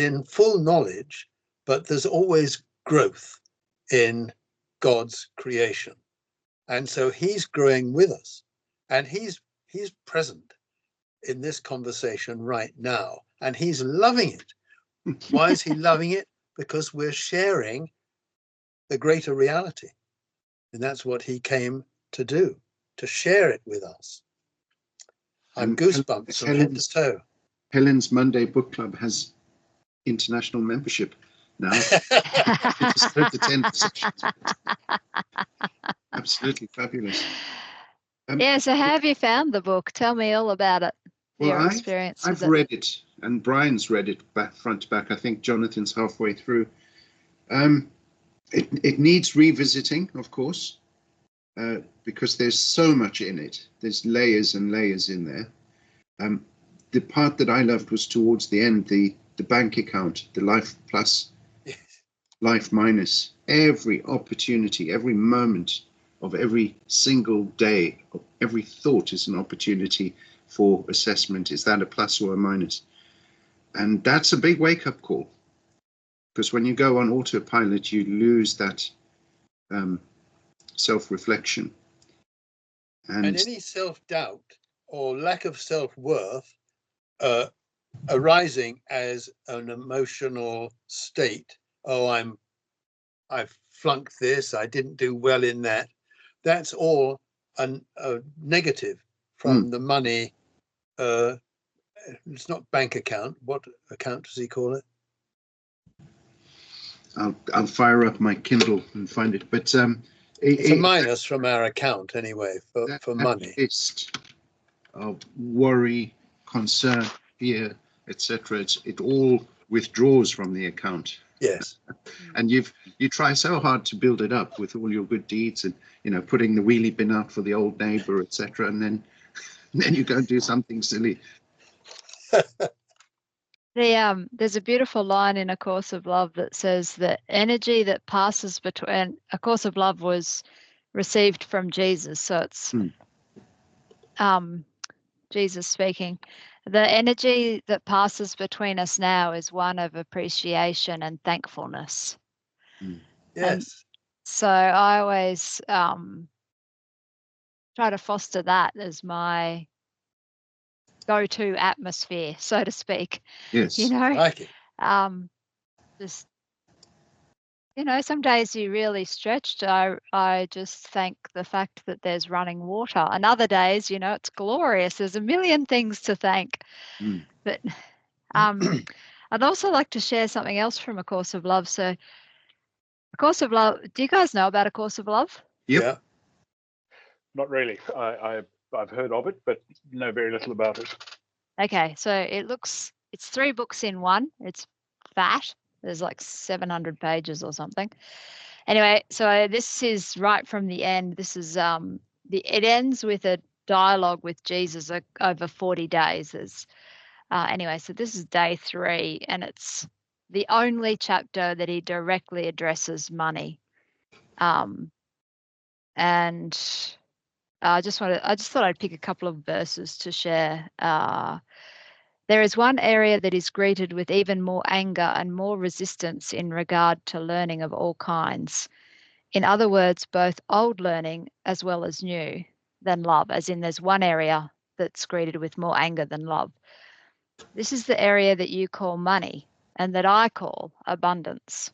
in full knowledge, but there's always growth in God's creation, and so he's growing with us, and he's present in this conversation right now, and he's loving it. Why is he loving it? Because we're sharing the greater reality, and that's what he came to do, to share it with us. I'm goosebumps from head to toe. Helen's Monday Book Club has international membership now. You just don't attend the sessions. Absolutely fabulous. Yeah, so how have you found the book? Tell me all about it. Well, your experience I've read it, and Brian's read it back front to back. I think Jonathan's halfway through. It needs revisiting, of course, because there's so much in it. There's layers and layers in there. The part that I loved was towards the end, the bank account, the life plus, life minus. Every opportunity, every moment of every single day, every thought is an opportunity for assessment. Is that a plus or a minus? And that's a big wake-up call, because when you go on autopilot, you lose that self-reflection. And any self-doubt or lack of self-worth arising as an emotional state. Oh, I've flunked this, I didn't do well in that. That's all a negative from the money. It's not bank account. What account does he call it? I'll fire up my Kindle and find it. But it's a minus from our account anyway for money. List of worry, concern, fear, etc. It all withdraws from the account. Yes. And you try so hard to build it up with all your good deeds, and putting the wheelie bin out for the old neighbor, etc. And then you go and do something silly. There's a beautiful line in A Course of Love that says that energy that passes between, A Course of Love was received from Jesus, so it's Jesus speaking. The energy that passes between us now is one of appreciation and thankfulness. Yes. And so I always try to foster that as my go-to atmosphere, so to speak. Yes. I like it. Just some days you're really stretched. I just thank the fact that there's running water, and other days it's glorious, there's a million things to thank. But I'd also like to share something else from A Course of Love. So A Course of Love, do you guys know about A Course of Love? Yeah. Not really. I've heard of it, but know very little about it. Okay, so it's 3 books in one. It's fat. There's like 700 pages or something. Anyway, so this is right from the end. This is it ends with a dialogue with Jesus over 40 days. Anyway, so this is day 3, and it's the only chapter that he directly addresses money. And I just thought I'd pick a couple of verses to share. There is one area that is greeted with even more anger and more resistance in regard to learning of all kinds. In other words, both old learning as well as new, than love, as in there's one area that's greeted with more anger than love. This is the area that you call money and that I call abundance.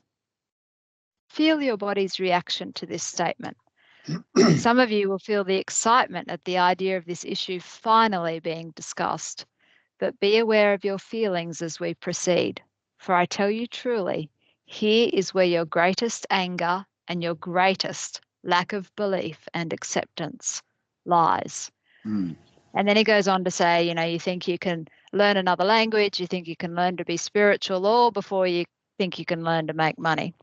Feel your body's reaction to this statement. Some of you will feel the excitement at the idea of this issue finally being discussed, but be aware of your feelings as we proceed. For I tell you truly, here is where your greatest anger and your greatest lack of belief and acceptance lies. Mm. And then he goes on to say, you think you can learn another language, you think you can learn to be spiritual, or before you think you can learn to make money.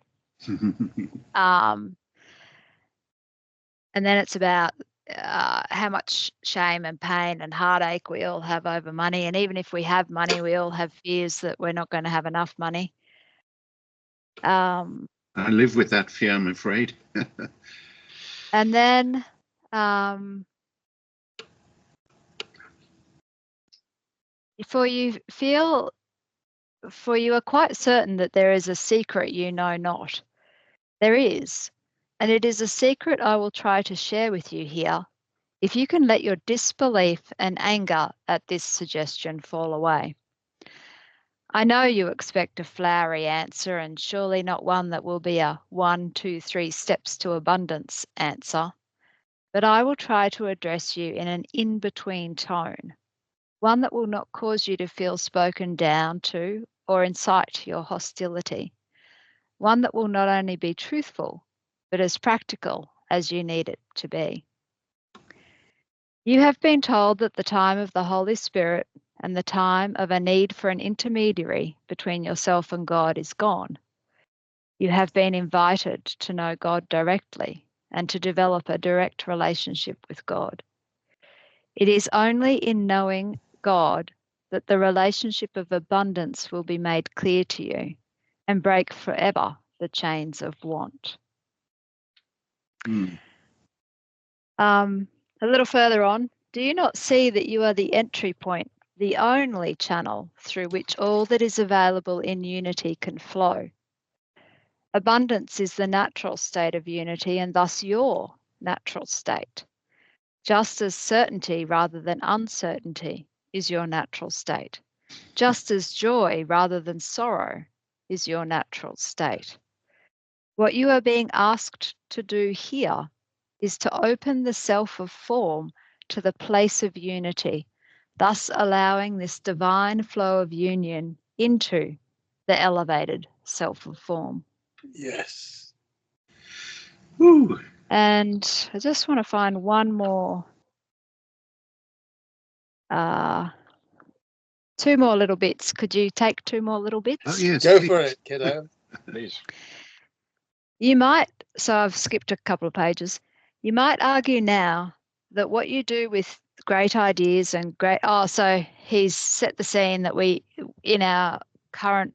And then it's about how much shame and pain and heartache we all have over money. And even if we have money, we all have fears that we're not going to have enough money. I live with that fear, I'm afraid. And then for you are quite certain that there is a secret you know not. There is, and it is a secret I will try to share with you here, if you can let your disbelief and anger at this suggestion fall away. I know you expect a flowery answer, and surely not one that will be a 1, 2, 3 steps to abundance answer, but I will try to address you in an in-between tone, one that will not cause you to feel spoken down to or incite your hostility, one that will not only be truthful, but as practical as you need it to be. You have been told that the time of the Holy Spirit and the time of a need for an intermediary between yourself and God is gone. You have been invited to know God directly and to develop a direct relationship with God. It is only in knowing God that the relationship of abundance will be made clear to you and break forever the chains of want. Mm. A little further on, do you not see that you are the entry point, the only channel through which all that is available in unity can flow? Abundance is the natural state of unity and thus your natural state, just as certainty rather than uncertainty is your natural state, just as joy rather than sorrow is your natural state. What you are being asked to do here is to open the self of form to the place of unity, thus allowing this divine flow of union into the elevated self of form. Yes. Woo. And I just want to find one more, 2 more little bits. Could you take 2 more little bits? Oh, yes, Go please. for it, kiddo. Please. You might, so I've skipped a couple of pages. You might argue now that what you do with great ideas and so he's set the scene that we, in our current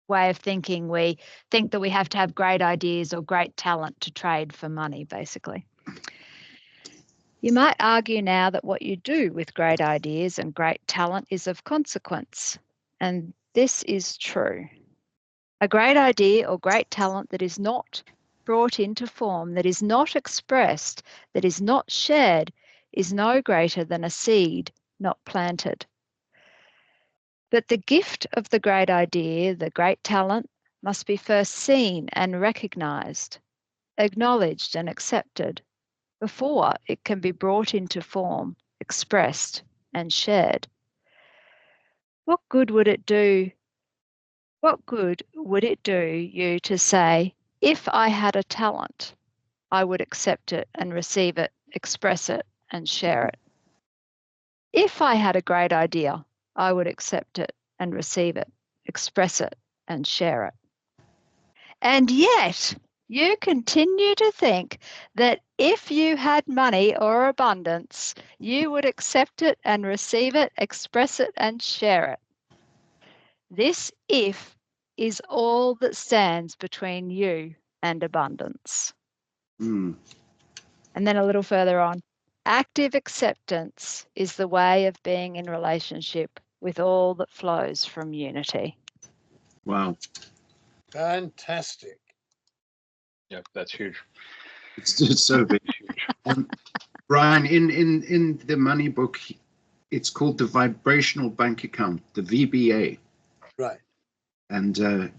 way of thinking, we think that we have to have great ideas or great talent to trade for money, basically. You might argue now that what you do with great ideas and great talent is of consequence, and this is true. A great idea or great talent that is not brought into form, that is not expressed, that is not shared, is no greater than a seed not planted. But the gift of the great idea, the great talent, must be first seen and recognized, acknowledged and accepted, before it can be brought into form, expressed and shared. What good would it do you to say, if I had a talent, I would accept it and receive it, express it and share it? If I had a great idea, I would accept it and receive it, express it and share it. And yet, you continue to think that if you had money or abundance, you would accept it and receive it, express it and share it. This if is all that stands between you and abundance. Mm. And then a little further on, active acceptance is the way of being in relationship with all that flows from unity. Wow. Fantastic. Yeah, that's huge. It's so big. Brian, in the money book, it's called the vibrational bank account, the VBA. Right. And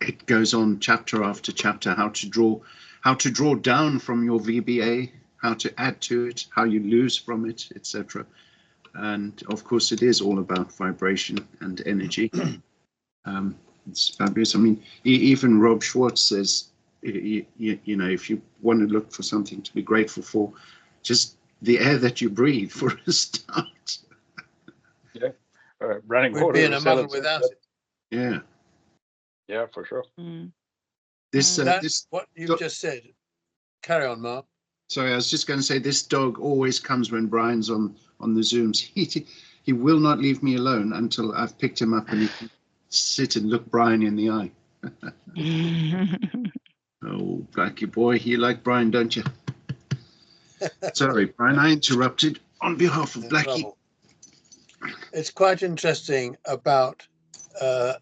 it goes on chapter after chapter, how to draw down from your VBA, how to add to it, how you lose from it, etc. And of course, it is all about vibration and energy. It's fabulous. I mean, even Rob Schwartz says, you know, if you want to look for something to be grateful for, just the air that you breathe for a start. Yeah, running We'd water. be in a muddle without it. Yeah. Yeah, for sure. This what you've just said. Carry on, Mark. Sorry, I was just going to say, this dog always comes when Brian's on the Zooms. He will not leave me alone until I've picked him up and he can sit and look Brian in the eye. Oh, Blackie boy, you like Brian, don't you? Sorry, Brian, I interrupted on behalf of Blackie. Trouble. It's quite interesting about the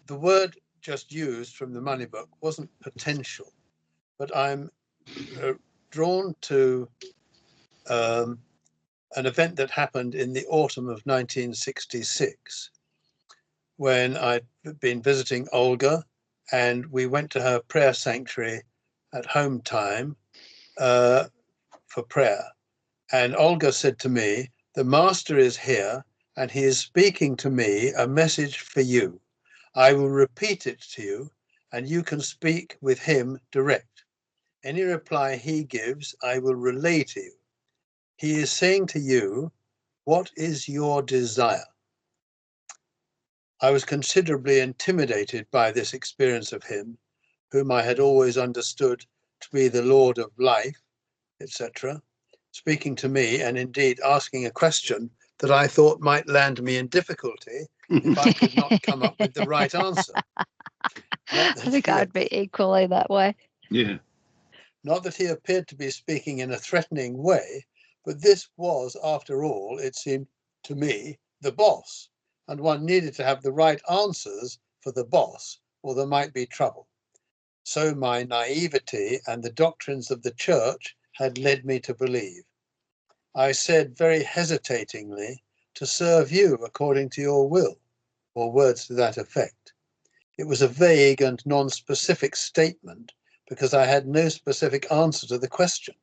word just used from the money book wasn't potential, but I'm drawn to an event that happened in the autumn of 1966 when I'd been visiting Olga, and we went to her prayer sanctuary at home time for prayer. And Olga said to me, "The master is here and he is speaking to me a message for you. I will repeat it to you and you can speak with him direct. Any reply he gives, I will relay to you. He is saying to you, what is your desire?" I was considerably intimidated by this experience of him, whom I had always understood to be the Lord of life, etc., speaking to me and indeed asking a question that I thought might land me in difficulty if I could not come up with the right answer. I think I'd be equally that way. Yeah. Not that he appeared to be speaking in a threatening way, but this was, after all, it seemed to me, the boss, and one needed to have the right answers for the boss, or there might be trouble. So my naivety and the doctrines of the church had led me to believe. I said very hesitatingly, "To serve you according to your will," or words to that effect. It was a vague and non-specific statement because I had no specific answer to the question.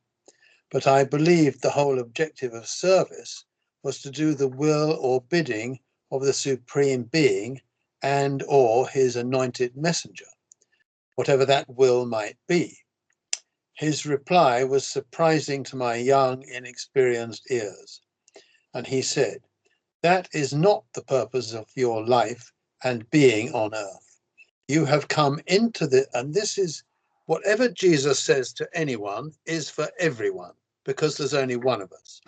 But I believed the whole objective of service was to do the will or bidding of the Supreme Being and or his anointed messenger, whatever that will might be. His reply was surprising to my young, inexperienced ears. And he said, "That is not the purpose of your life and being on earth. You have come into and this is, whatever Jesus says to anyone is for everyone, because there's only one of us."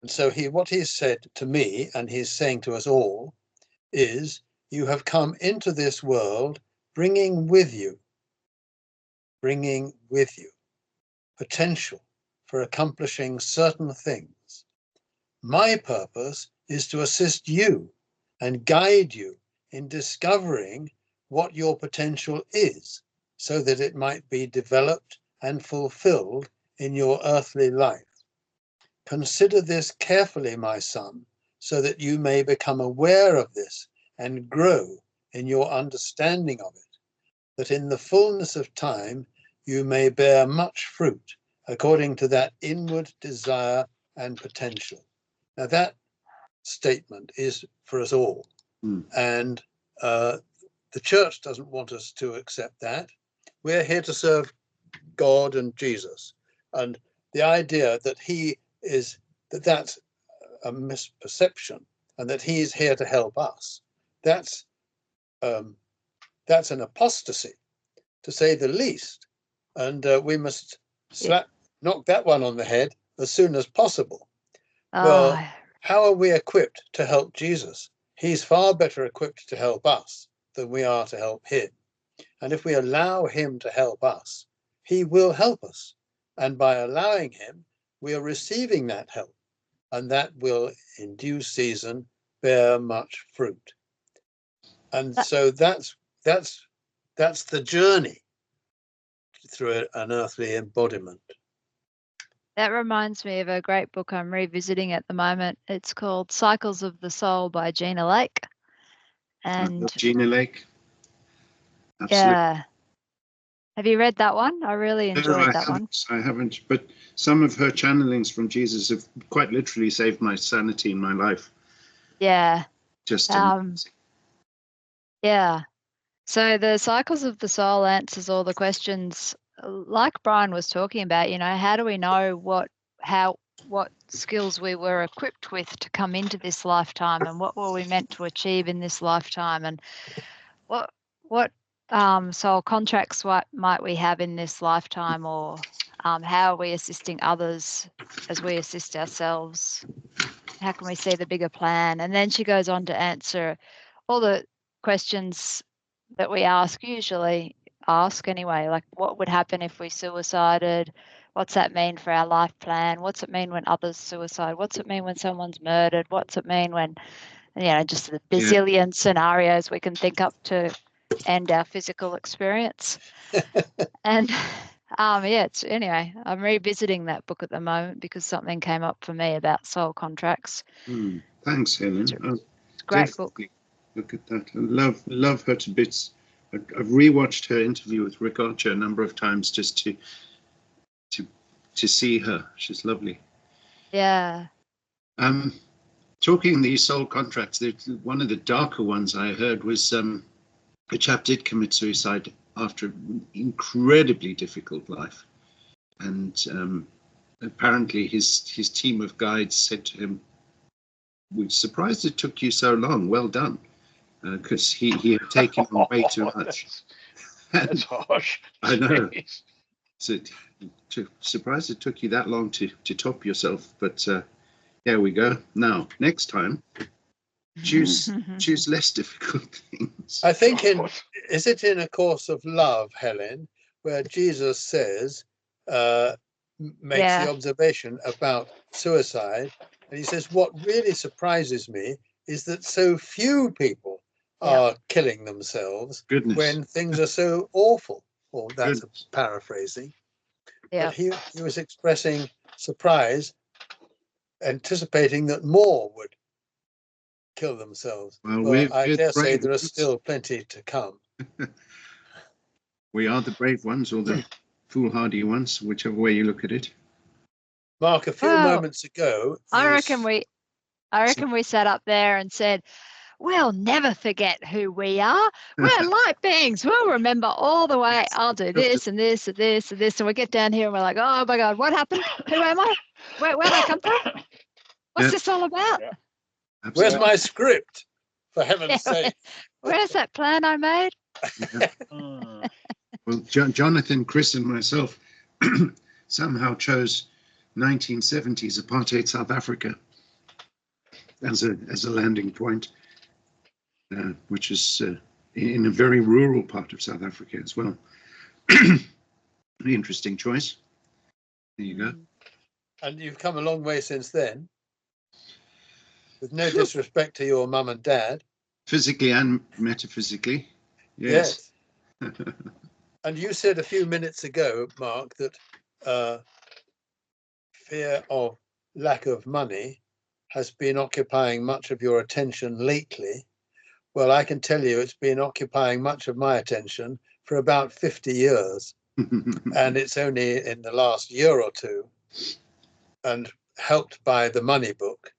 And so what he said to me, and he's saying to us all, is, you have come into this world bringing with you potential for accomplishing certain things. My purpose is to assist you and guide you in discovering what your potential is, so that it might be developed and fulfilled in your earthly life. Consider this carefully, my son, so that you may become aware of this and grow in your understanding of it, that in the fullness of time you may bear much fruit according to that inward desire and potential. Now that statement is for us all. And the church doesn't want us to accept that. We're here to serve God and Jesus. And the idea that that's a misperception and that he's here to help us, that's an apostasy, to say the least. And we must knock that one on the head as soon as possible. Well, how are we equipped to help Jesus? He's far better equipped to help us than we are to help him. And if we allow him to help us, he will help us. And by allowing him, we are receiving that help. And that will, in due season, bear much fruit. And so that's the journey through an earthly embodiment. That reminds me of a great book I'm revisiting at the moment. It's called Cycles of the Soul by Gina Lake. And Gina Lake. Absolutely. Yeah. Have you read that one? I really enjoyed that one. I haven't, but some of her channelings from Jesus have quite literally saved my sanity in my life. Yeah. Just yeah. So the Cycles of the Soul answers all the questions, like Brian was talking about. How do we know what skills we were equipped with to come into this lifetime, and what were we meant to achieve in this lifetime, and what soul contracts might we have in this lifetime, or how are we assisting others as we assist ourselves? How can we see the bigger plan? And then she goes on to answer all the questions that we usually ask anyway, like what would happen if we suicided? What's that mean for our life plan? What's it mean when others suicide? What's it mean when someone's murdered? What's it mean when, just the bazillion scenarios we can think up to end our physical experience. And anyway, I'm revisiting that book at the moment because something came up for me about soul contracts. Thanks, Helen. It's a great book. Look at that. I love her to bits. I've rewatched her interview with Rick Archer a number of times just to see her. She's lovely. Yeah. Talking these soul contracts, one of the darker ones I heard was a chap did commit suicide after an incredibly difficult life, and apparently his team of guides said to him, "We're surprised it took you so long. Well done," because he had taken on way too much. That's harsh. I know. So, surprised it took you that long to top yourself, but there we go. Now, next time, choose less difficult things. I think is it in A Course of Love, Helen, where Jesus says, makes the observation about suicide, and he says, what really surprises me is that so few people are killing themselves when things are so awful. Well, that's a paraphrasing. But he was expressing surprise, anticipating that more would kill themselves. Well, I dare say there are still plenty to come. We are the brave ones or the foolhardy ones, whichever way you look at it. Mark, a few moments ago, I reckon we sat up there and said, we'll never forget who we are. We're light beings. We'll remember all the way. I'll do this and this and this and this. And we get down here and we're like, oh my God, what happened? Who am I? Where did I come from? What's this all about? Yeah. Where's my script? For heaven's sake. Where's that plan I made? Well, Jonathan, Chris, and myself somehow chose 1970s apartheid South Africa as a landing point, which is in a very rural part of South Africa as well. An interesting choice. There you go. And you've come a long way since then, with no disrespect to your mum and dad. Physically and metaphysically. Yes. And you said a few minutes ago, Mark, that fear of lack of money has been occupying much of your attention lately. Well, I can tell you it's been occupying much of my attention for about 50 years. And it's only in the last year or two, and helped by the money book,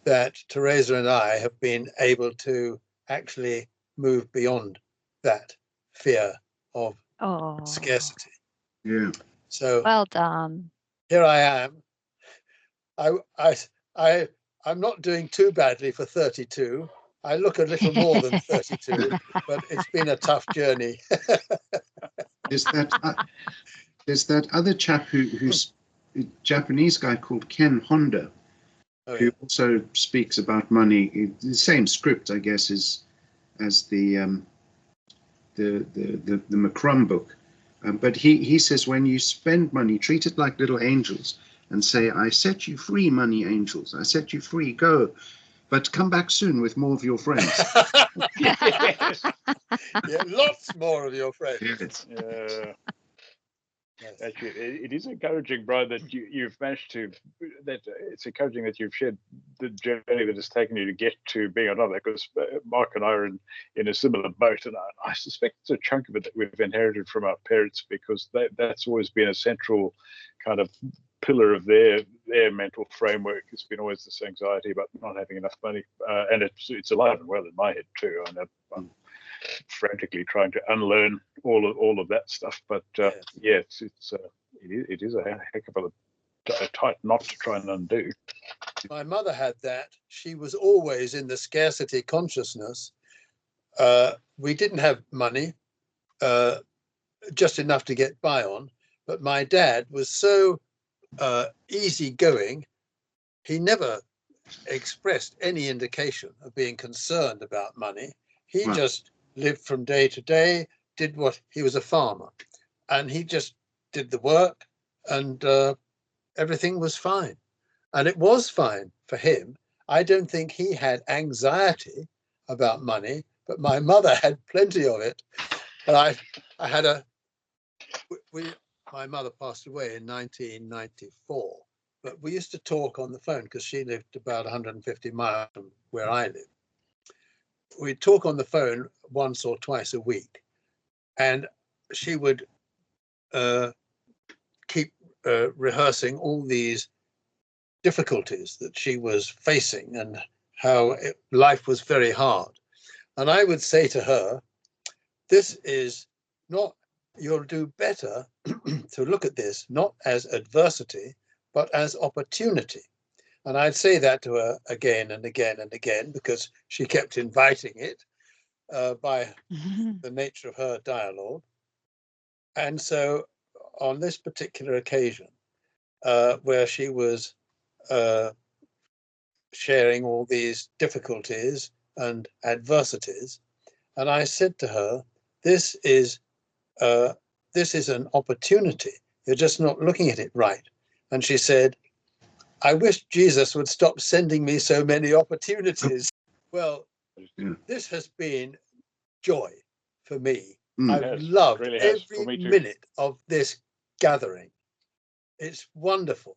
that Teresa and I have been able to actually move beyond that fear of scarcity. Yeah. So well done. Here I am. I'm not doing too badly for 32. I look a little more than 32, but it's been a tough journey. There's that other chap who's a Japanese guy called Ken Honda, who also speaks about money. The same script, I guess, as the McCrum book. But he says when you spend money, treat it like little angels and say, I set you free, money angels. I set you free, go. But come back soon with more of your friends. Yes. Yeah, lots more of your friends. Yes. Yes. Actually, it is encouraging, Brian, that you've managed to. That it's encouraging that you've shared the journey that has taken you to get to being another. Because Mark and I are in a similar boat, and I suspect it's a chunk of it that we've inherited from our parents, because that's always been a central kind of pillar of their mental framework. It's been always this anxiety about not having enough money, and it's alive and well in my head too. I know I'm frantically trying to unlearn all of that stuff, but yes, it is a heck of a tight knot to try and undo. My mother had that. She was always in the scarcity consciousness. We didn't have money, just enough to get by on, but my dad was so easygoing. He never expressed any indication of being concerned about money. He just lived from day to day, did what he was a farmer, and he just did the work, and everything was fine. And it was fine for him. I don't think he had anxiety about money, but my mother had plenty of it. And I had my mother passed away in 1994, but we used to talk on the phone because she lived about 150 miles from where I live. We'd talk on the phone once or twice a week, and she would keep rehearsing all these difficulties that she was facing and how life was very hard. And I would say to her, this is not, you'll do better to look at this not as adversity, but as opportunity. And I'd say that to her again and again and again, because she kept inviting it by the nature of her dialogue. And so on this particular occasion, where she was sharing all these difficulties and adversities, and I said to her, this is an opportunity. You're just not looking at it right. And she said, I wish Jesus would stop sending me so many opportunities. Well, this has been joy for me. I've loved really every minute of this gathering. It's wonderful.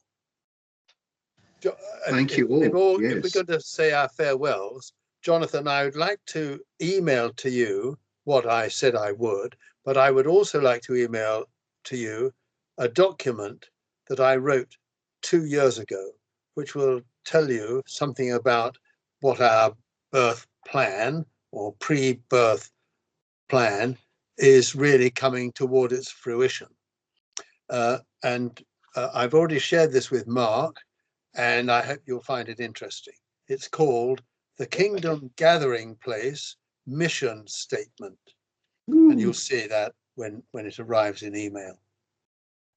Thank you all. If we're going to say our farewells, Jonathan, I would like to email to you what I said I would, but I would also like to email to you a document that I wrote 2 years ago, which will tell you something about what our birth plan or pre-birth plan is really coming toward its fruition. And I've already shared this with Mark, and I hope you'll find it interesting. It's called The Kingdom Gathering Place Mission Statement. And you'll see that when it arrives in email.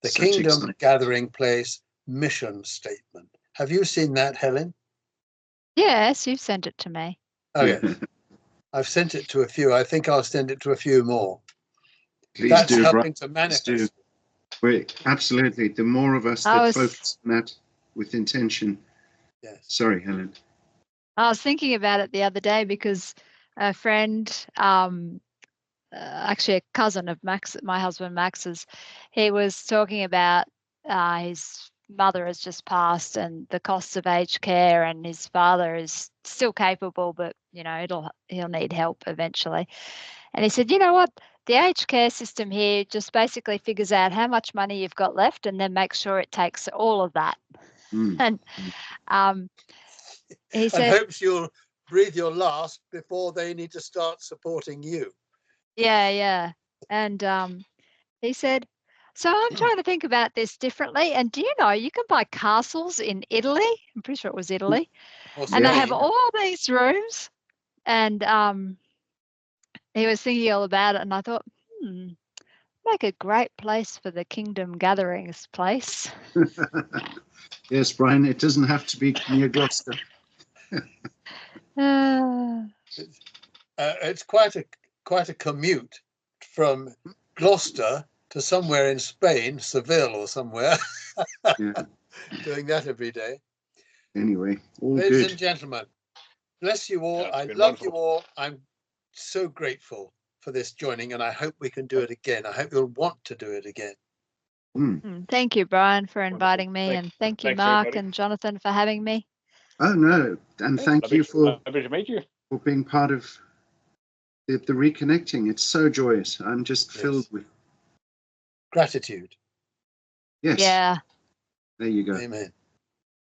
The Kingdom Gathering Place Mission Statement. Have you seen that, Helen? Yes, you've sent it to me. Oh, yes. I've sent it to a few. I think I'll send it to a few more. Please That's do, helping to manifest. Absolutely. The more of us that focus on that with intention. Yes. Sorry, Helen. I was thinking about it the other day because a friend, actually a cousin of Max, my husband Max's, he was talking about his mother has just passed and the costs of aged care, and his father is still capable, but he'll need help eventually. And he said, you know what? The aged care system here just basically figures out how much money you've got left and then makes sure it takes all of that. And he said, and hopes you'll breathe your last before they need to start supporting you. Yeah. And he said, so I'm trying to think about this differently. And do you know, you can buy castles in Italy. I'm pretty sure it was Italy. And they have all these rooms. And he was thinking all about it. And I thought, make a great place for the Kingdom Gatherings place. Yes, Brian, it doesn't have to be near Gloucester. It's quite a commute from Gloucester to somewhere in Spain, Seville or somewhere, Yeah. doing that every day. Anyway, all Ladies good. and gentlemen, bless you all. Yeah, it's I been love wonderful. you all. I'm so grateful for this joining, and I hope we can do it again. I hope you'll want to do it again. Thank you, Brian, for inviting me, and thank you, Thanks, Mark everybody. and Jonathan, for having me. Oh no, and thank you for Lovely to meet you. being part of the reconnecting. It's so joyous. I'm just filled with Gratitude. yes. Yeah. There you go. Amen.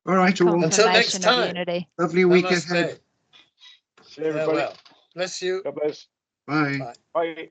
All right, all. Until next Confirmation of time. unity. Lovely week Namaste. ahead. See you, everybody. Farewell. Bless you. God bless. Bye. Bye.